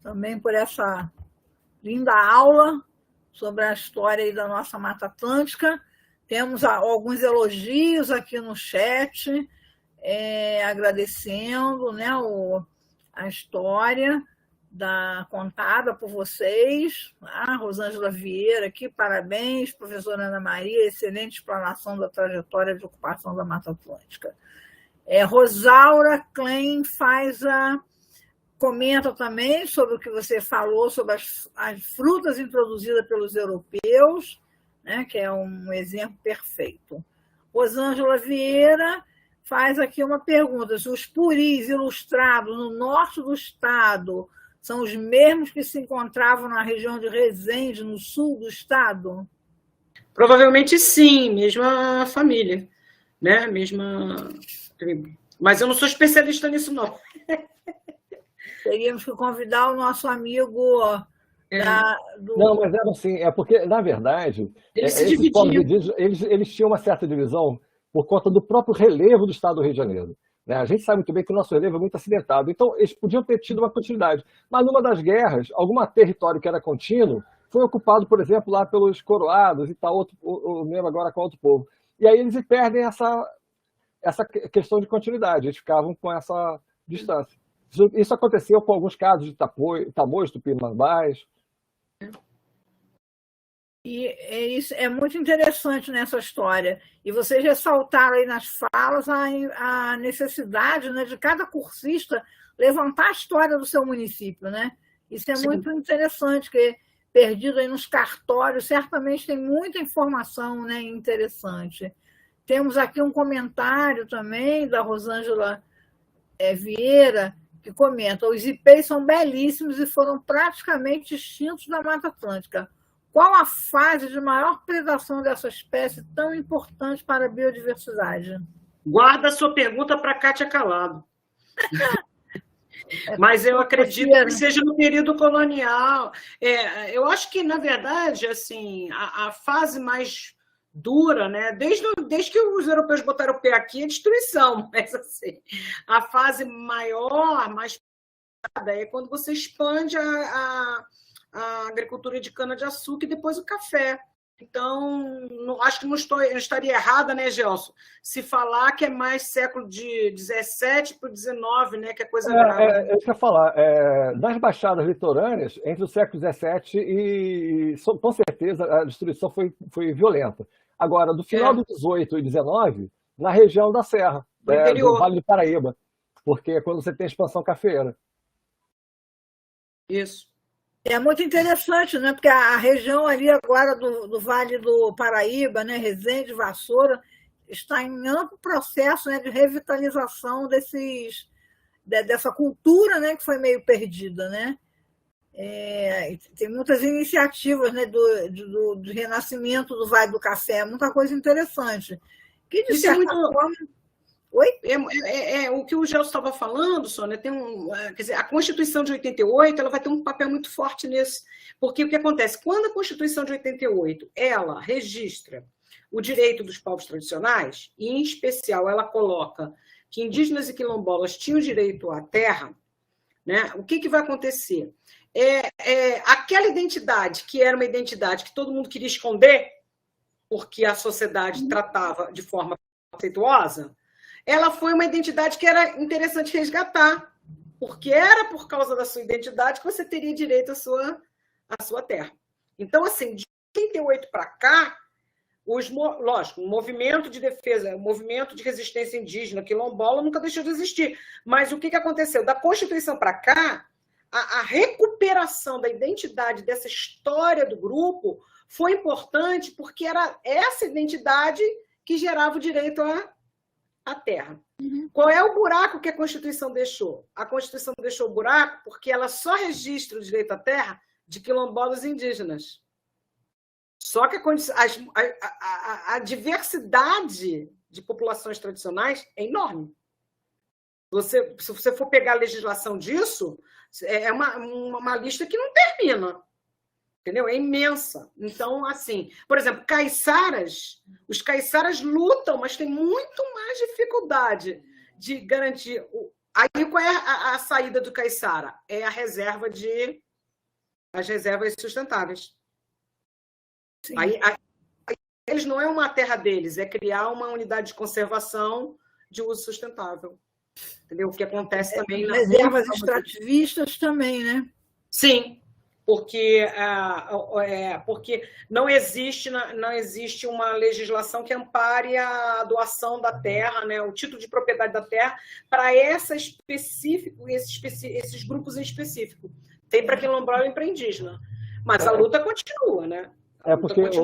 também por essa linda aula sobre a história aí da nossa Mata Atlântica. Temos alguns elogios aqui no chat, agradecendo, né, a história contada por vocês. A Rosângela Vieira aqui, parabéns, professora Ana Maria, excelente explanação da trajetória de ocupação da Mata Atlântica. Rosaura Klein comenta também sobre o que você falou sobre as frutas introduzidas pelos europeus, né, que é um exemplo perfeito. Rosângela Vieira faz aqui uma pergunta: se os puris ilustrados no norte do estado são os mesmos que se encontravam na região de Resende, no sul do estado? Provavelmente sim, mesma família, né? Mas eu não sou especialista nisso, não. Teríamos que convidar o nosso amigo... Não, mas era assim, porque, na verdade, esses povos indígenas, eles tinham uma certa divisão por conta do próprio relevo do estado do Rio de Janeiro. Né? A gente sabe muito bem que o nosso relevo é muito acidentado, então eles podiam ter tido uma continuidade. Mas numa das guerras, algum território que era contínuo foi ocupado, por exemplo, lá pelos coroados e tal, eu lembro agora com outro povo. E aí eles perdem essa questão de continuidade, eles ficavam com essa distância. Isso aconteceu com alguns casos de Tamoios, Tupinambás. E isso é muito interessante nessa história. E vocês ressaltaram aí nas falas a necessidade, né, de cada cursista levantar a história do seu município, né? Isso é Sim. muito interessante, que perdido aí nos cartórios, certamente tem muita informação, né, interessante. Temos aqui um comentário também da Rosângela Vieira, que comenta: os ipês são belíssimos e foram praticamente extintos da Mata Atlântica. Qual a fase de maior predação dessa espécie tão importante para a biodiversidade? Guarda a sua pergunta para a Kátia Calado. Mas eu acredito que seja no período colonial. Eu acho que, na verdade, assim, a fase mais dura, né? Desde que os europeus botaram o pé aqui, é destruição. Mas, assim, a fase maior, mais é quando você expande a agricultura de cana-de-açúcar e depois o café. Então, acho que não estaria errada, né, Gelson, se falar que é mais século de 17 para o 19, né, que é coisa grave. Isso que eu ia falar. Nas baixadas litorâneas, entre o século 17 e com certeza, a destruição foi violenta. Agora, do final do 18 e 19, na região da Serra, do Vale do Paraíba, porque é quando você tem a expansão cafeeira. Isso. É muito interessante, né? Porque a região ali agora do Vale do Paraíba, né? Resende, Vassoura, está em amplo processo, né, de revitalização dessa cultura, né, que foi meio perdida, né? Tem muitas iniciativas, né, do renascimento do Vale do Café, muita coisa interessante. Que, de certa forma... Oi? O que o Gelson estava falando, Sônia, quer dizer, a Constituição de 88 ela vai ter um papel muito forte nisso, porque o que acontece? Quando a Constituição de 88 ela registra o direito dos povos tradicionais, e em especial ela coloca que indígenas e quilombolas tinham direito à terra, né? O que vai acontecer? Aquela identidade que era uma identidade que todo mundo queria esconder, porque a sociedade tratava de forma preconceituosa, ela foi uma identidade que era interessante resgatar, porque era por causa da sua identidade que você teria direito à sua terra. Então, assim, de 88 para cá, lógico, o movimento de defesa, o movimento de resistência indígena, quilombola, nunca deixou de existir. Mas o que aconteceu? Da Constituição para cá, a recuperação da identidade dessa história do grupo foi importante porque era essa identidade que gerava o direito à terra. Qual é o buraco que a Constituição deixou? A Constituição deixou o buraco porque ela só registra o direito à terra de quilombolas e indígenas. Só que a diversidade de populações tradicionais é enorme. Se você for pegar a legislação disso, é uma lista que não termina. Entendeu? É imensa. Então, assim, por exemplo, os caiçaras lutam, mas tem muito mais dificuldade de garantir. Aí, qual é a saída do caiçara? É as reservas sustentáveis. Aí, eles não é uma terra deles, é criar uma unidade de conservação de uso sustentável. Entendeu? O que acontece também nas reservas extrativistas também, né? Sim. Porque não existe uma legislação que ampare a doação da terra, né, o título de propriedade da terra, para esses grupos em específico. Tem para quilombola e para indígena. Mas a luta continua, né? Porque porque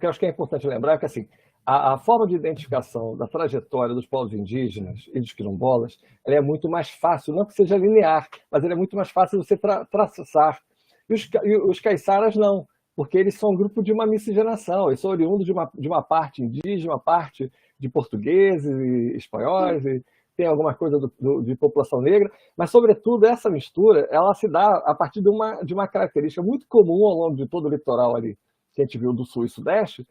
eu acho que é importante lembrar que assim, a forma de identificação da trajetória dos povos indígenas e dos quilombolas ela é muito mais fácil, não que seja linear, mas ela é muito mais fácil de você traçar. E os caiçaras não, porque eles são um grupo de uma miscigenação, eles são oriundos de uma parte indígena, uma parte de portugueses e espanhóis, e tem alguma coisa de população negra, mas, sobretudo, essa mistura ela se dá a partir de uma característica muito comum ao longo de todo o litoral ali, que a gente viu do sul e sudeste,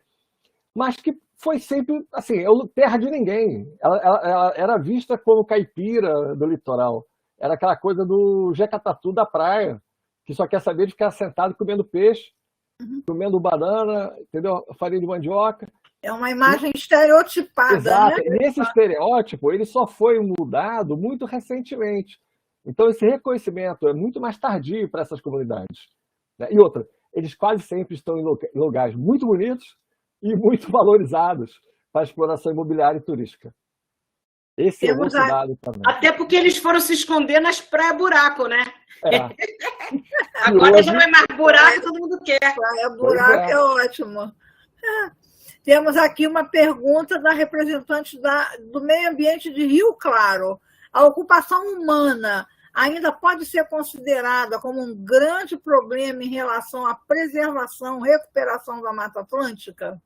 mas que foi sempre, assim, terra de ninguém. Ela era vista como caipira do litoral. Era aquela coisa do jecatatu da praia, que só quer saber de ficar sentado comendo peixe, comendo banana, entendeu? Farinha de mandioca. É uma imagem estereotipada, exato, né? Esse estereótipo ele só foi mudado muito recentemente. Então, esse reconhecimento é muito mais tardio para essas comunidades. Né? E outra, eles quase sempre estão em lugares muito bonitos e muito valorizados para a exploração imobiliária e turística. Esse é o outro dado também. Até porque eles foram se esconder nas praias-buraco, né? Agora já não é mais buraco, todo mundo quer. Praia-buraco é ótimo. Temos aqui uma pergunta da representante do meio ambiente de Rio Claro. A ocupação humana ainda pode ser considerada como um grande problema em relação à preservação e recuperação da Mata Atlântica?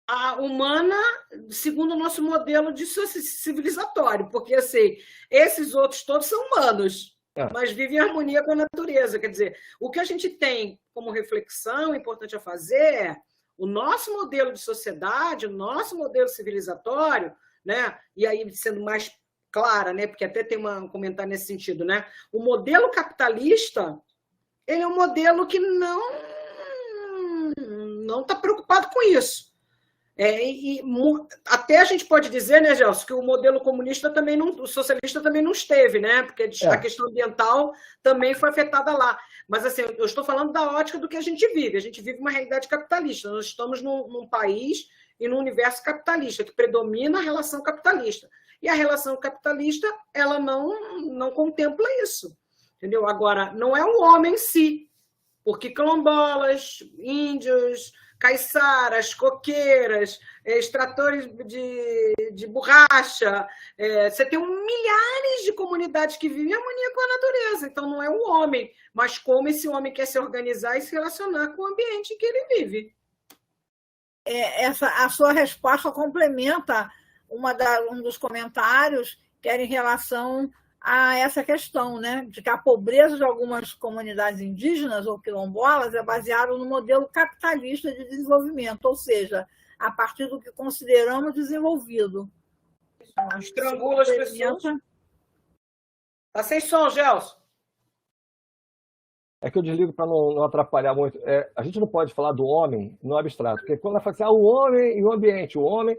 A humana, segundo o nosso modelo de civilizatório, porque assim, esses outros todos são humanos, mas vive em harmonia com a natureza. Quer dizer, o que a gente tem como reflexão importante a fazer é o nosso modelo de sociedade, o nosso modelo civilizatório, né? E aí sendo mais clara, né? Porque até tem um comentário nesse sentido, né? O modelo capitalista, ele é um modelo que não está preocupado com isso. Até a gente pode dizer, né, Gelson, que o modelo comunista também não, o socialista também não esteve, né? Porque a questão ambiental também foi afetada lá. Mas assim, eu estou falando da ótica do que a gente vive. A gente vive uma realidade capitalista. Nós estamos num país e num universo capitalista, que predomina a relação capitalista. E a relação capitalista, ela não contempla isso. Entendeu? Agora, não é o homem em si, porque quilombolas, índios, caiçaras, coqueiras, extratores de borracha, você tem milhares de comunidades que vivem em harmonia com a natureza. Então, não é o homem, mas como esse homem quer se organizar e se relacionar com o ambiente em que ele vive. A sua resposta complementa um dos comentários que era em relação a essa questão, né, de que a pobreza de algumas comunidades indígenas ou quilombolas é baseada no modelo capitalista de desenvolvimento, ou seja, a partir do que consideramos desenvolvido. Estrangula as pessoas. Está sem som, Gelson. É que eu desligo para não atrapalhar muito. A gente não pode falar do homem no abstrato, porque quando ela fala assim, o homem e o ambiente, o homem,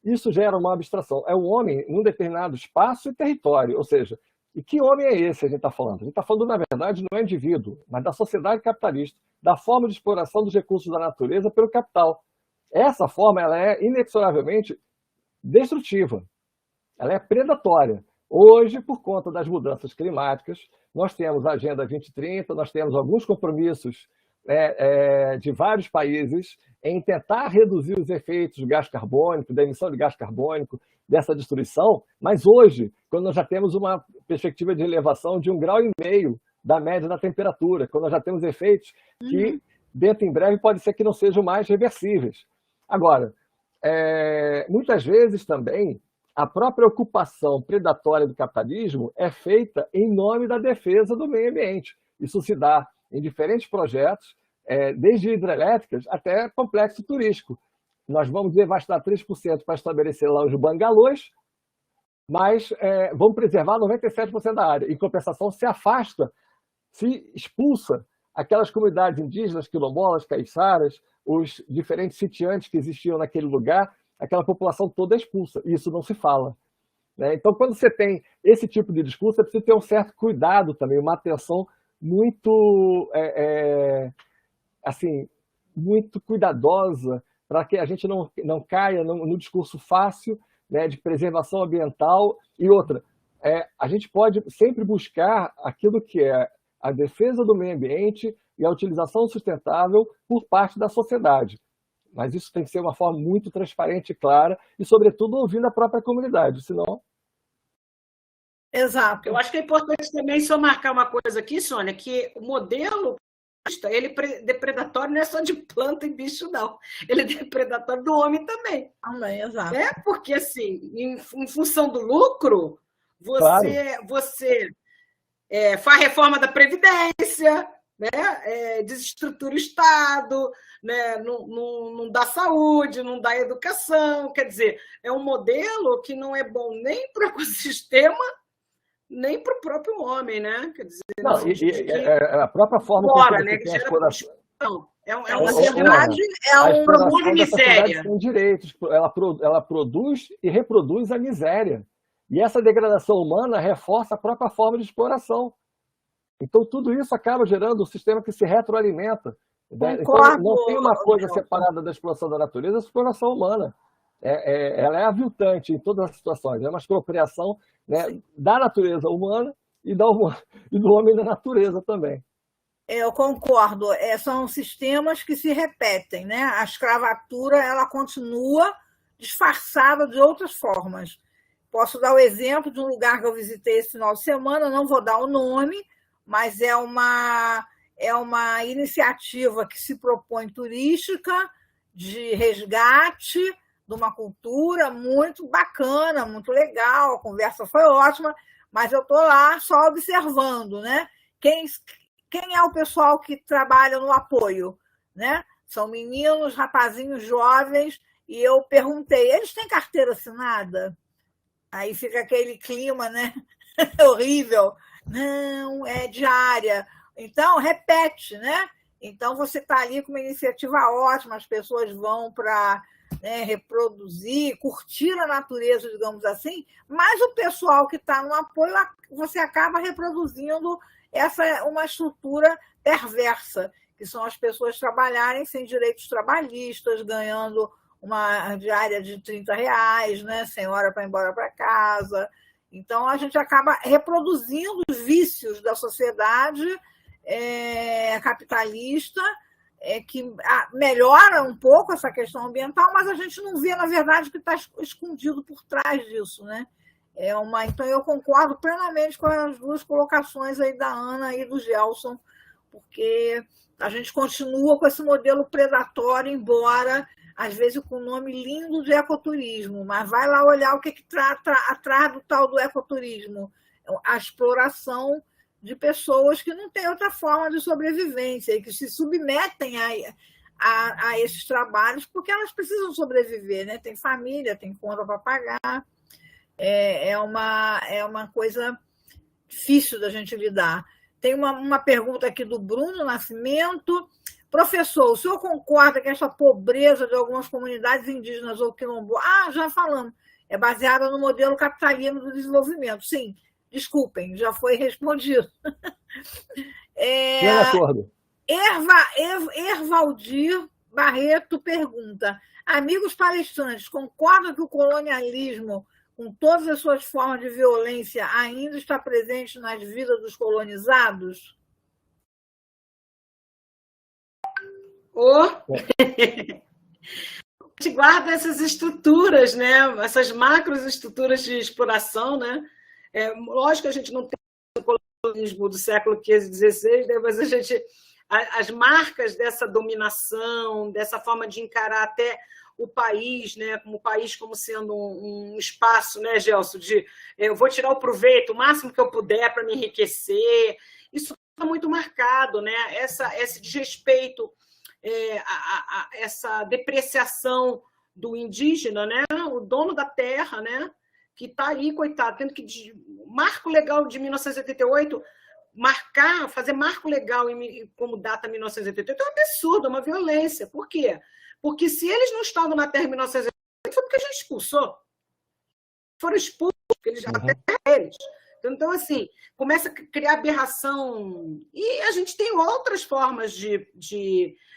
isso gera uma abstração. É o homem num determinado espaço e território, ou seja, e que homem é esse que a gente está falando? A gente está falando, na verdade, não é indivíduo, mas da sociedade capitalista, da forma de exploração dos recursos da natureza pelo capital. Essa forma ela é inexoravelmente destrutiva, ela é predatória. Hoje, por conta das mudanças climáticas, nós temos a Agenda 2030, nós temos alguns compromissos de vários países em tentar reduzir os efeitos de gás carbônico, da emissão de gás carbônico, dessa destruição, mas hoje, quando nós já temos uma perspectiva de elevação de 1,5 grau da média da temperatura, quando nós já temos efeitos que, dentro em breve, pode ser que não sejam mais reversíveis. Agora, muitas vezes também, a própria ocupação predatória do capitalismo é feita em nome da defesa do meio ambiente. Isso se dá em diferentes projetos, desde hidrelétricas até complexo turístico. Nós vamos devastar 3% para estabelecer lá os bangalôs, mas vamos preservar 97% da área. Em compensação, se afasta, se expulsa aquelas comunidades indígenas, quilombolas, caiçaras, os diferentes sitiantes que existiam naquele lugar, aquela população toda é expulsa. E isso não se fala, né? Então, quando você tem esse tipo de discurso, é preciso ter um certo cuidado também, uma atenção muito, muito cuidadosa para que a gente não caia no discurso fácil, né, de preservação ambiental. E outra, a gente pode sempre buscar aquilo que é a defesa do meio ambiente e a utilização sustentável por parte da sociedade. Mas isso tem que ser uma forma muito transparente e clara e, sobretudo, ouvindo a própria comunidade, senão... Exato. Eu acho que é importante também só marcar uma coisa aqui, Sônia, que o modelo ele é depredatório não é só de planta e bicho, não. Ele é depredatório do homem também. Também, exato. Porque, assim, em função do lucro, você faz reforma da Previdência, né? Desestrutura o Estado, né? Não dá saúde, não dá educação. Quer dizer, é um modelo que não é bom nem para o ecossistema, nem para o próprio homem, né? Quer dizer, não, a própria forma que tem a exploração. É uma miséria. Tem direitos, ela produz e reproduz a miséria. E essa degradação humana reforça a própria forma de exploração. Então, tudo isso acaba gerando um sistema que se retroalimenta. Então, não tem uma coisa separada da exploração da natureza, a exploração humana. Ela é aviltante em todas as situações. É uma expropriação, né, da natureza humana e do homem da natureza também. Eu concordo. São sistemas que se repetem, né? A escravatura ela continua disfarçada de outras formas. Posso dar o exemplo de um lugar que eu visitei esse final de semana, não vou dar o nome, mas é uma iniciativa que se propõe turística, de resgate de uma cultura muito bacana, muito legal, a conversa foi ótima, mas eu estou lá só observando, né? Quem é o pessoal que trabalha no apoio, né? São meninos, rapazinhos jovens, e eu perguntei, eles têm carteira assinada? Aí fica aquele clima, né? Horrível. Não, é diária. Então, repete, né? Então, você está ali com uma iniciativa ótima, as pessoas vão para, né, reproduzir, curtir a natureza, digamos assim, mas o pessoal que está no apoio, você acaba reproduzindo uma estrutura perversa, que são as pessoas trabalharem sem direitos trabalhistas, ganhando uma diária de R$30, né, sem hora para ir embora para casa. Então, a gente acaba reproduzindo os vícios da sociedade capitalista, que melhora um pouco essa questão ambiental, mas a gente não vê, na verdade, o que está escondido por trás disso, né? Então, eu concordo plenamente com as duas colocações aí da Ana e do Gelson, porque a gente continua com esse modelo predatório, embora, às vezes, com o nome lindo de ecoturismo, mas vai lá olhar o que trata atrás do tal do ecoturismo, a exploração de pessoas que não têm outra forma de sobrevivência e que se submetem a esses trabalhos porque elas precisam sobreviver, né? Tem família, tem conta para pagar, é uma coisa difícil da gente lidar. Tem uma pergunta aqui do Bruno Nascimento. Professor, o senhor concorda que essa pobreza de algumas comunidades indígenas ou quilombolas, já falamos, é baseada no modelo capitalismo do desenvolvimento? Sim, desculpem, já foi respondido. De acordo. Ervaldir Barreto pergunta: amigos palestrantes, concordam que o colonialismo, com todas as suas formas de violência, ainda está presente nas vidas dos colonizados? A gente guarda essas estruturas, né? Essas macroestruturas de exploração, né? Lógico que a gente não tem o colonialismo do século XV e XVI, né? Mas as marcas dessa dominação, dessa forma de encarar até o país, né, como o país como sendo um espaço, né, Gelson, de eu vou tirar o proveito o máximo que eu puder para me enriquecer. Isso está muito marcado, né? Esse desrespeito, essa depreciação do indígena, né, o dono da terra, né, que está ali, coitado, tendo que marco legal de 1988 fazer marco legal como data 1988 é um absurdo, é uma violência. Por quê? Porque se eles não estavam na terra em 1988, foi porque a gente expulsou. Foram expulsos, porque eles, até eles. Então, assim, começa a criar aberração. E a gente tem outras formas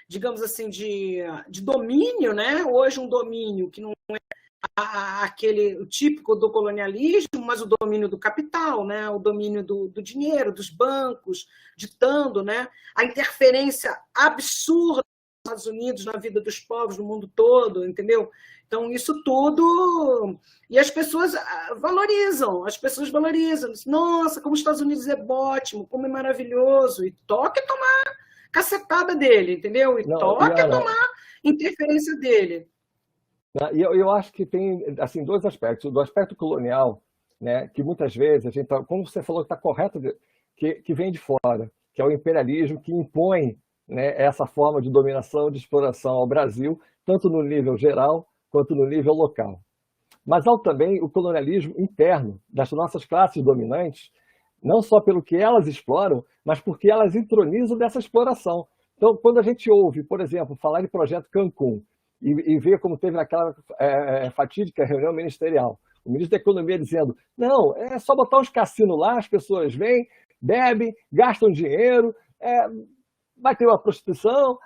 digamos assim, de domínio, né? Hoje um domínio que não é o típico do colonialismo, mas o domínio do capital, né? O domínio do dinheiro, dos bancos, ditando, né? A interferência absurda dos Estados Unidos na vida dos povos do mundo todo, entendeu? Então, isso tudo... E as pessoas valorizam. Nossa, como os Estados Unidos é ótimo, como é maravilhoso. E toca tomar cacetada dele, entendeu? E toca tomar interferência dele. Eu acho que tem assim, dois aspectos. Do aspecto colonial, né, que muitas vezes, a gente como você falou, está correto, que vem de fora, que é o imperialismo que impõe, né, essa forma de dominação, de exploração ao Brasil, tanto no nível geral quanto no nível local. Mas há também o colonialismo interno das nossas classes dominantes, não só pelo que elas exploram, mas porque elas entronizam dessa exploração. Então, quando a gente ouve, por exemplo, falar de projeto Cancún, e ver como teve naquela fatídica reunião ministerial, o ministro da Economia dizendo, não, é só botar uns cassinos lá, as pessoas vêm, bebem, gastam dinheiro, vai ter uma prostituição,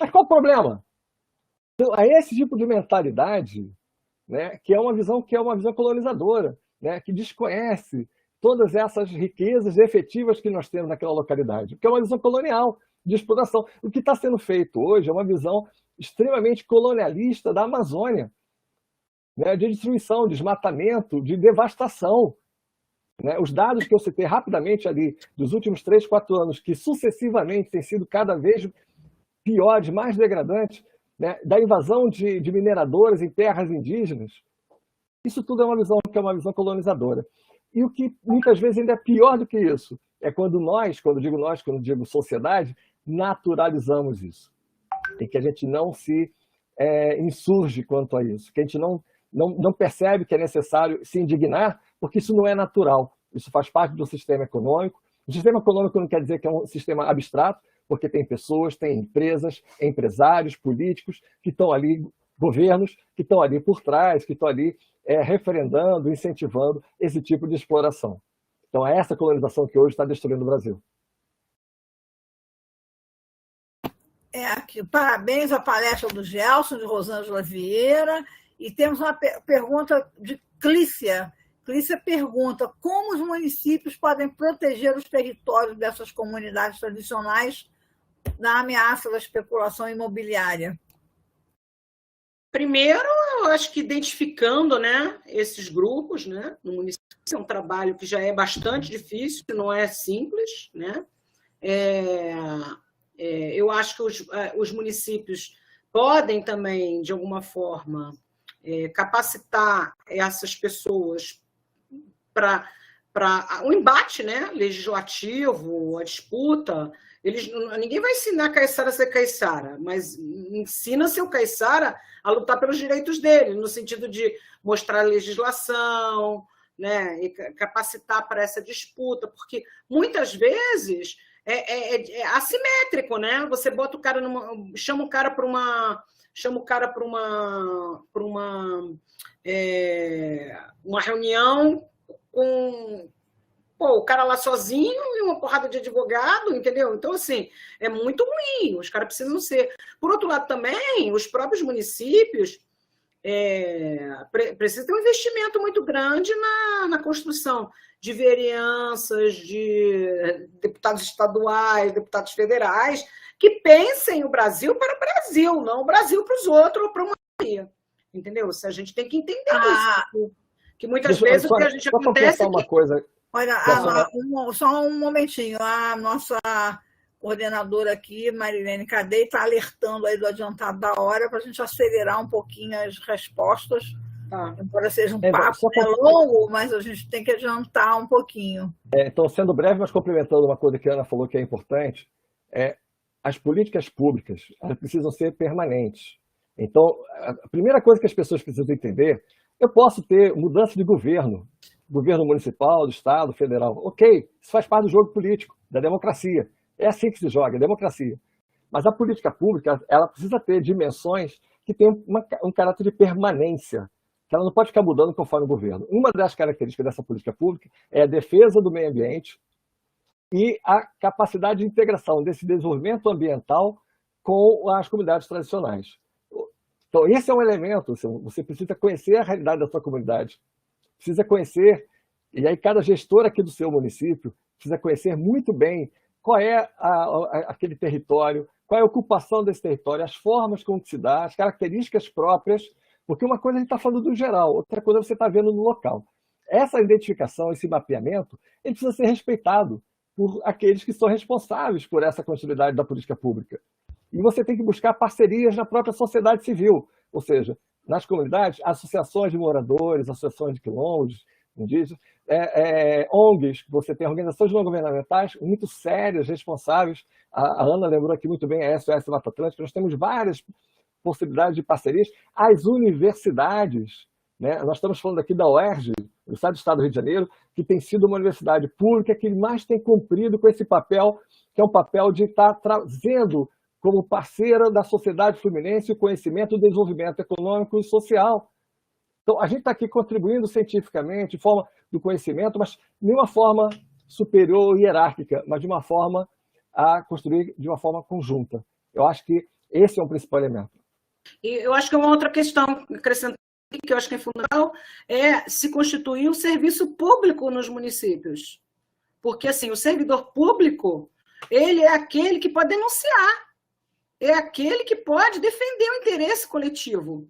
mas qual o problema? Então, é esse tipo de mentalidade, né, que é uma visão colonizadora, né, que desconhece todas essas riquezas efetivas que nós temos naquela localidade, que é uma visão colonial, de exploração. O que está sendo feito hoje é uma visão extremamente colonialista da Amazônia, né, de destruição, desmatamento, de devastação. Né? Os dados que eu citei rapidamente ali, dos últimos 3, 4 anos, que sucessivamente têm sido cada vez piores, mais degradantes, né, da invasão de mineradoras em terras indígenas, isso tudo é uma visão que é uma visão colonizadora. E o que muitas vezes ainda é pior do que isso, é quando quando digo sociedade, naturalizamos isso. E que a gente não se insurge quanto a isso, que a gente não percebe que é necessário se indignar, porque isso não é natural, isso faz parte do sistema econômico. O sistema econômico não quer dizer que é um sistema abstrato, porque tem pessoas, tem empresas, empresários, políticos que estão ali, governos que estão ali por trás, que estão ali referendando, incentivando esse tipo de exploração. Então é essa colonização que hoje está destruindo o Brasil. Aqui, parabéns à palestra do Gelson, de Rosângela Vieira, e temos uma pergunta de Clícia. Clícia pergunta: como os municípios podem proteger os territórios dessas comunidades tradicionais da ameaça da especulação imobiliária? Primeiro, eu acho que identificando, né, esses grupos, né, no município, é um trabalho que já é bastante difícil, não é simples, né? Eu acho que os municípios podem também, de alguma forma, capacitar essas pessoas para o embate, né, legislativo, a disputa. Ninguém vai ensinar a caiçara a ser caiçara, mas ensina seu caiçara a lutar pelos direitos dele, no sentido de mostrar a legislação, né, e capacitar para essa disputa, porque muitas vezes é assimétrico, né? Você bota o cara chama o cara para uma reunião com o cara lá sozinho e uma porrada de advogado, entendeu? Então, assim, é muito ruim, os caras precisam ser. Por outro lado, também, os próprios municípios precisam ter um investimento muito grande na construção de vereanças, de deputados estaduais, deputados federais, que pensem o Brasil para o Brasil, não o Brasil para os outros ou para uma maioria. Entendeu? A gente tem que entender isso. Que muitas vezes o que a gente acontece uma coisa. Olha, só um momentinho. A nossa coordenadora aqui, Marilene Cadei, está alertando aí do adiantado da hora para a gente acelerar um pouquinho as respostas. Tá. Embora seja um papo longo, mas a gente tem que adiantar um pouquinho. Então, sendo breve, mas complementando uma coisa que a Ana falou que é importante, as políticas públicas elas precisam ser permanentes. Então, a primeira coisa que as pessoas precisam entender, eu posso ter mudança de governo municipal, do estado, federal. Ok, isso faz parte do jogo político, da democracia. É assim que se joga, é democracia. Mas a política pública ela precisa ter dimensões que tenham um caráter de permanência, que ela não pode ficar mudando conforme o governo. Uma das características dessa política pública é a defesa do meio ambiente e a capacidade de integração desse desenvolvimento ambiental com as comunidades tradicionais. Então, esse é um elemento, você precisa conhecer a realidade da sua comunidade, precisa conhecer, e aí cada gestor aqui do seu município precisa conhecer muito bem qual é aquele território, qual é a ocupação desse território, as formas como se dá, as características próprias, porque uma coisa a gente está falando do geral, outra coisa você está vendo no local. Essa identificação, esse mapeamento, ele precisa ser respeitado por aqueles que são responsáveis por essa continuidade da política pública. E você tem que buscar parcerias na própria sociedade civil, ou seja, nas comunidades, associações de moradores, associações de quilombos, indígenas, ONGs, você tem organizações não governamentais muito sérias, responsáveis. A Ana lembrou aqui muito bem a SOS Mata Atlântica, nós temos várias possibilidades de parcerias. As universidades, né? Nós estamos falando aqui da UERJ, do Estado do Rio de Janeiro, que tem sido uma universidade pública que mais tem cumprido com esse papel, que é um papel de estar trazendo como parceira da sociedade fluminense o conhecimento do desenvolvimento econômico e social. Então, a gente está aqui contribuindo cientificamente, de forma do conhecimento, mas de uma forma superior ou hierárquica, mas de uma forma a construir de uma forma conjunta. Eu acho que esse é o principal elemento. E eu acho que uma outra questão acrescentada, que eu acho que é fundamental, é se constituir um serviço público nos municípios. Porque, assim, o servidor público, ele é aquele que pode denunciar, é aquele que pode defender o interesse coletivo.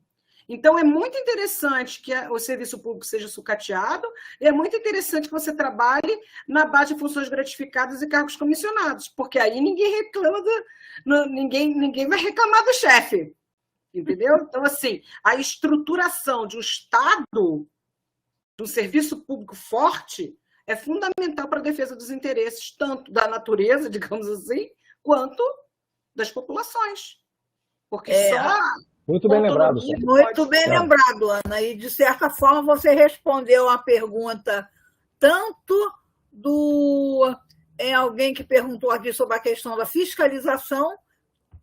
Então, é muito interessante que o serviço público seja sucateado, e é muito interessante que você trabalhe na base de funções gratificadas e cargos comissionados, porque aí ninguém reclama, ninguém vai reclamar do chefe, entendeu? Então, assim, a estruturação de um Estado de um serviço público forte é fundamental para a defesa dos interesses tanto da natureza, digamos assim, quanto das populações. Porque só... Muito bem lembrado. Muito bem lembrado, Ana. E, de certa forma, você respondeu a pergunta tanto do... alguém que perguntou aqui sobre a questão da fiscalização.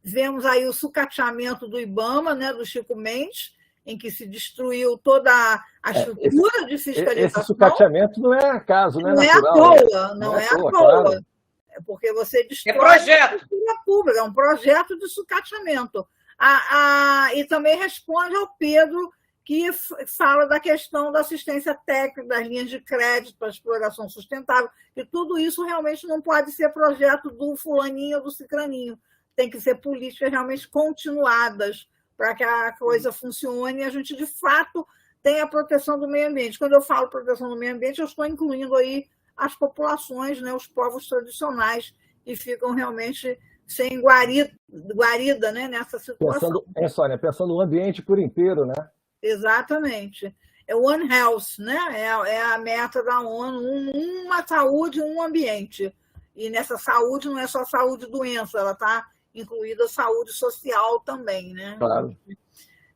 Vemos aí o sucateamento do IBAMA, né, do Chico Mendes, em que se destruiu toda a estrutura de fiscalização. Esse sucateamento não é acaso, não é natural. Não é à toa. Claro. É porque você destrói projeto. a estrutura pública, é um projeto de sucateamento. E também responde ao Pedro, que fala da questão da assistência técnica, das linhas de crédito para a exploração sustentável, e tudo isso realmente não pode ser projeto do fulaninho ou do cicraninho. Tem que ser políticas realmente continuadas para que a coisa funcione e a gente, de fato, tenha a proteção do meio ambiente. Quando eu falo proteção do meio ambiente, eu estou incluindo aí as populações, né, os povos tradicionais, que ficam realmente sem guarida, né, nessa situação. Sônia, pensando no ambiente por inteiro, né? Exatamente. É One Health, né? É a meta da ONU, uma saúde, um ambiente. E nessa saúde não é só saúde e doença, ela está incluída a saúde social também, né? Claro.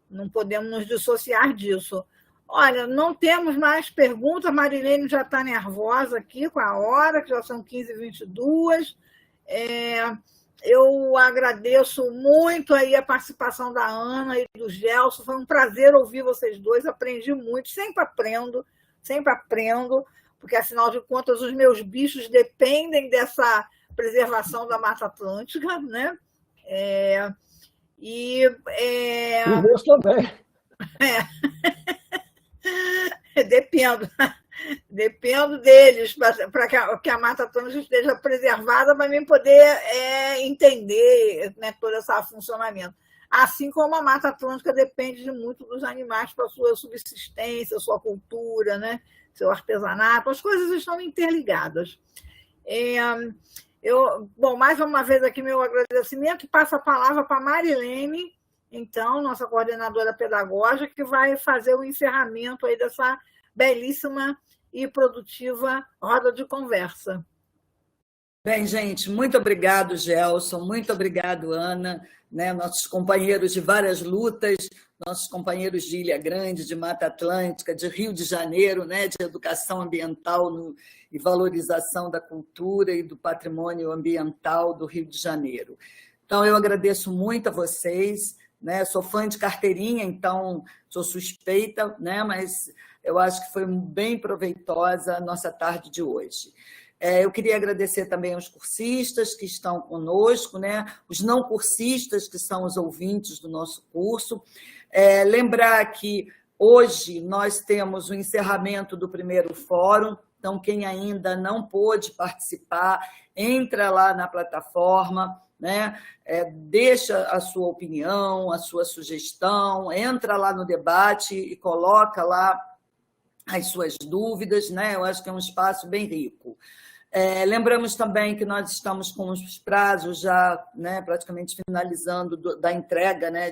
Não podemos nos dissociar disso. Olha, não temos mais perguntas, a Marilene já está nervosa aqui com a hora, que já são 15h22. Eu agradeço muito aí a participação da Ana e do Gelson, foi um prazer ouvir vocês dois, aprendi muito, sempre aprendo, porque, afinal de contas, os meus bichos dependem dessa preservação da Mata Atlântica, né? E os meus também. Dependo deles para que a Mata Atlântica esteja preservada para mim poder entender, né, todo esse funcionamento. Assim como a Mata Atlântica depende de muito dos animais para a sua subsistência, sua cultura, né, seu artesanato, as coisas estão interligadas. Bom, mais uma vez aqui meu agradecimento, e passo a palavra para a Marilene, então, nossa coordenadora pedagógica, que vai fazer o encerramento aí dessa belíssima e produtiva roda de conversa. Bem, gente, muito obrigado, Gelson, muito obrigado, Ana, né, nossos companheiros de várias lutas, nossos companheiros de Ilha Grande, de Mata Atlântica, de Rio de Janeiro, né, de educação ambiental e valorização da cultura e do patrimônio ambiental do Rio de Janeiro. Então, eu agradeço muito a vocês, né, sou fã de carteirinha, então sou suspeita, né, mas eu acho que foi bem proveitosa a nossa tarde de hoje. Eu queria agradecer também aos cursistas que estão conosco, né? Os não cursistas, que são os ouvintes do nosso curso. Lembrar que hoje nós temos o encerramento do primeiro fórum, então quem ainda não pôde participar, entra lá na plataforma, né? Deixa a sua opinião, a sua sugestão, entra lá no debate e coloca lá as suas dúvidas, né? Eu acho que é um espaço bem rico. Lembramos também que nós estamos com os prazos já, né, praticamente finalizando da entrega, né,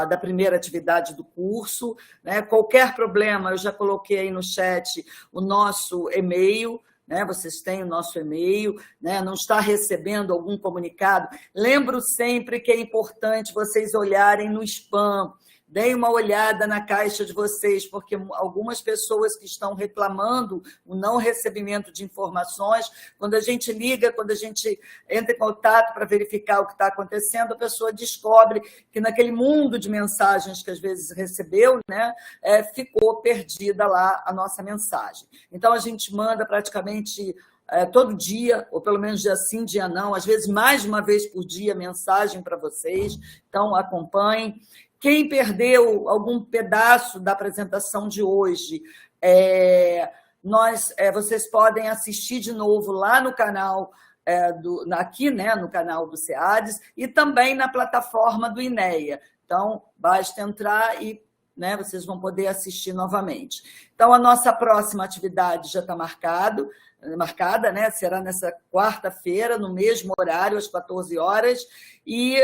da primeira atividade do curso, né? Qualquer problema, eu já coloquei aí no chat o nosso e-mail, né? Vocês têm o nosso e-mail, né? Não está recebendo algum comunicado, lembro sempre que é importante vocês olharem no spam. Deem uma olhada na caixa de vocês, porque algumas pessoas que estão reclamando o não recebimento de informações, quando a gente liga, quando a gente entra em contato para verificar o que está acontecendo, a pessoa descobre que naquele mundo de mensagens que às vezes recebeu, né, ficou perdida lá a nossa mensagem. Então, a gente manda praticamente todo dia, ou pelo menos dia sim, dia não, às vezes mais de uma vez por dia, mensagem para vocês. Então, acompanhem. Quem perdeu algum pedaço da apresentação de hoje, vocês podem assistir de novo lá no canal, aqui, né, no canal do SEADES, e também na plataforma do INEA. Então, basta entrar e, né, vocês vão poder assistir novamente. Então, a nossa próxima atividade já está marcada, né? Será nessa quarta-feira, no mesmo horário, às 14 horas, e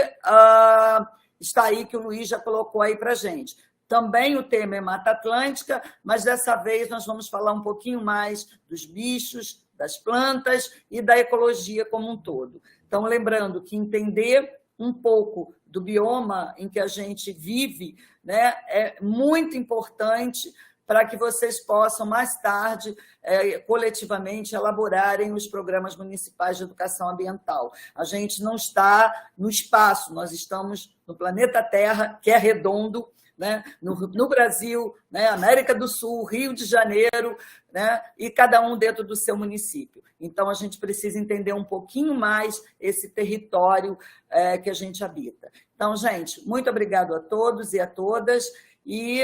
está aí que o Luiz já colocou aí para a gente. Também o tema é Mata Atlântica, mas dessa vez nós vamos falar um pouquinho mais dos bichos, das plantas e da ecologia como um todo. Então, lembrando que entender um pouco do bioma em que a gente vive, né, é muito importante para que vocês possam, mais tarde, coletivamente, elaborarem os programas municipais de educação ambiental. A gente não está no espaço, nós estamos no planeta Terra, que é redondo, né? No Brasil, né? América do Sul, Rio de Janeiro, né? E cada um dentro do seu município. Então, a gente precisa entender um pouquinho mais esse território que a gente habita. Então, gente, muito obrigado a todos e a todas, e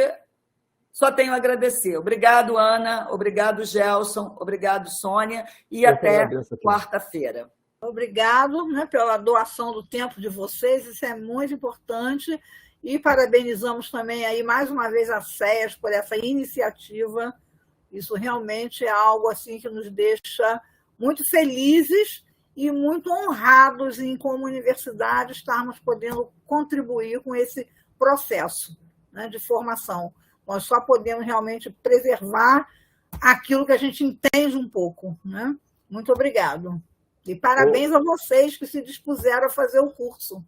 só tenho a agradecer. Obrigado, Ana, obrigado, Gelson, obrigado, Sônia, e até quarta-feira. Obrigado, né, pela doação do tempo de vocês, isso é muito importante. E parabenizamos também aí mais uma vez a SEAS por essa iniciativa. Isso realmente é algo assim que nos deixa muito felizes e muito honrados em, como universidade, estarmos podendo contribuir com esse processo, né, de formação. Nós só podemos realmente preservar aquilo que a gente entende um pouco, né? Muito obrigado. E parabéns a vocês que se dispuseram a fazer o curso.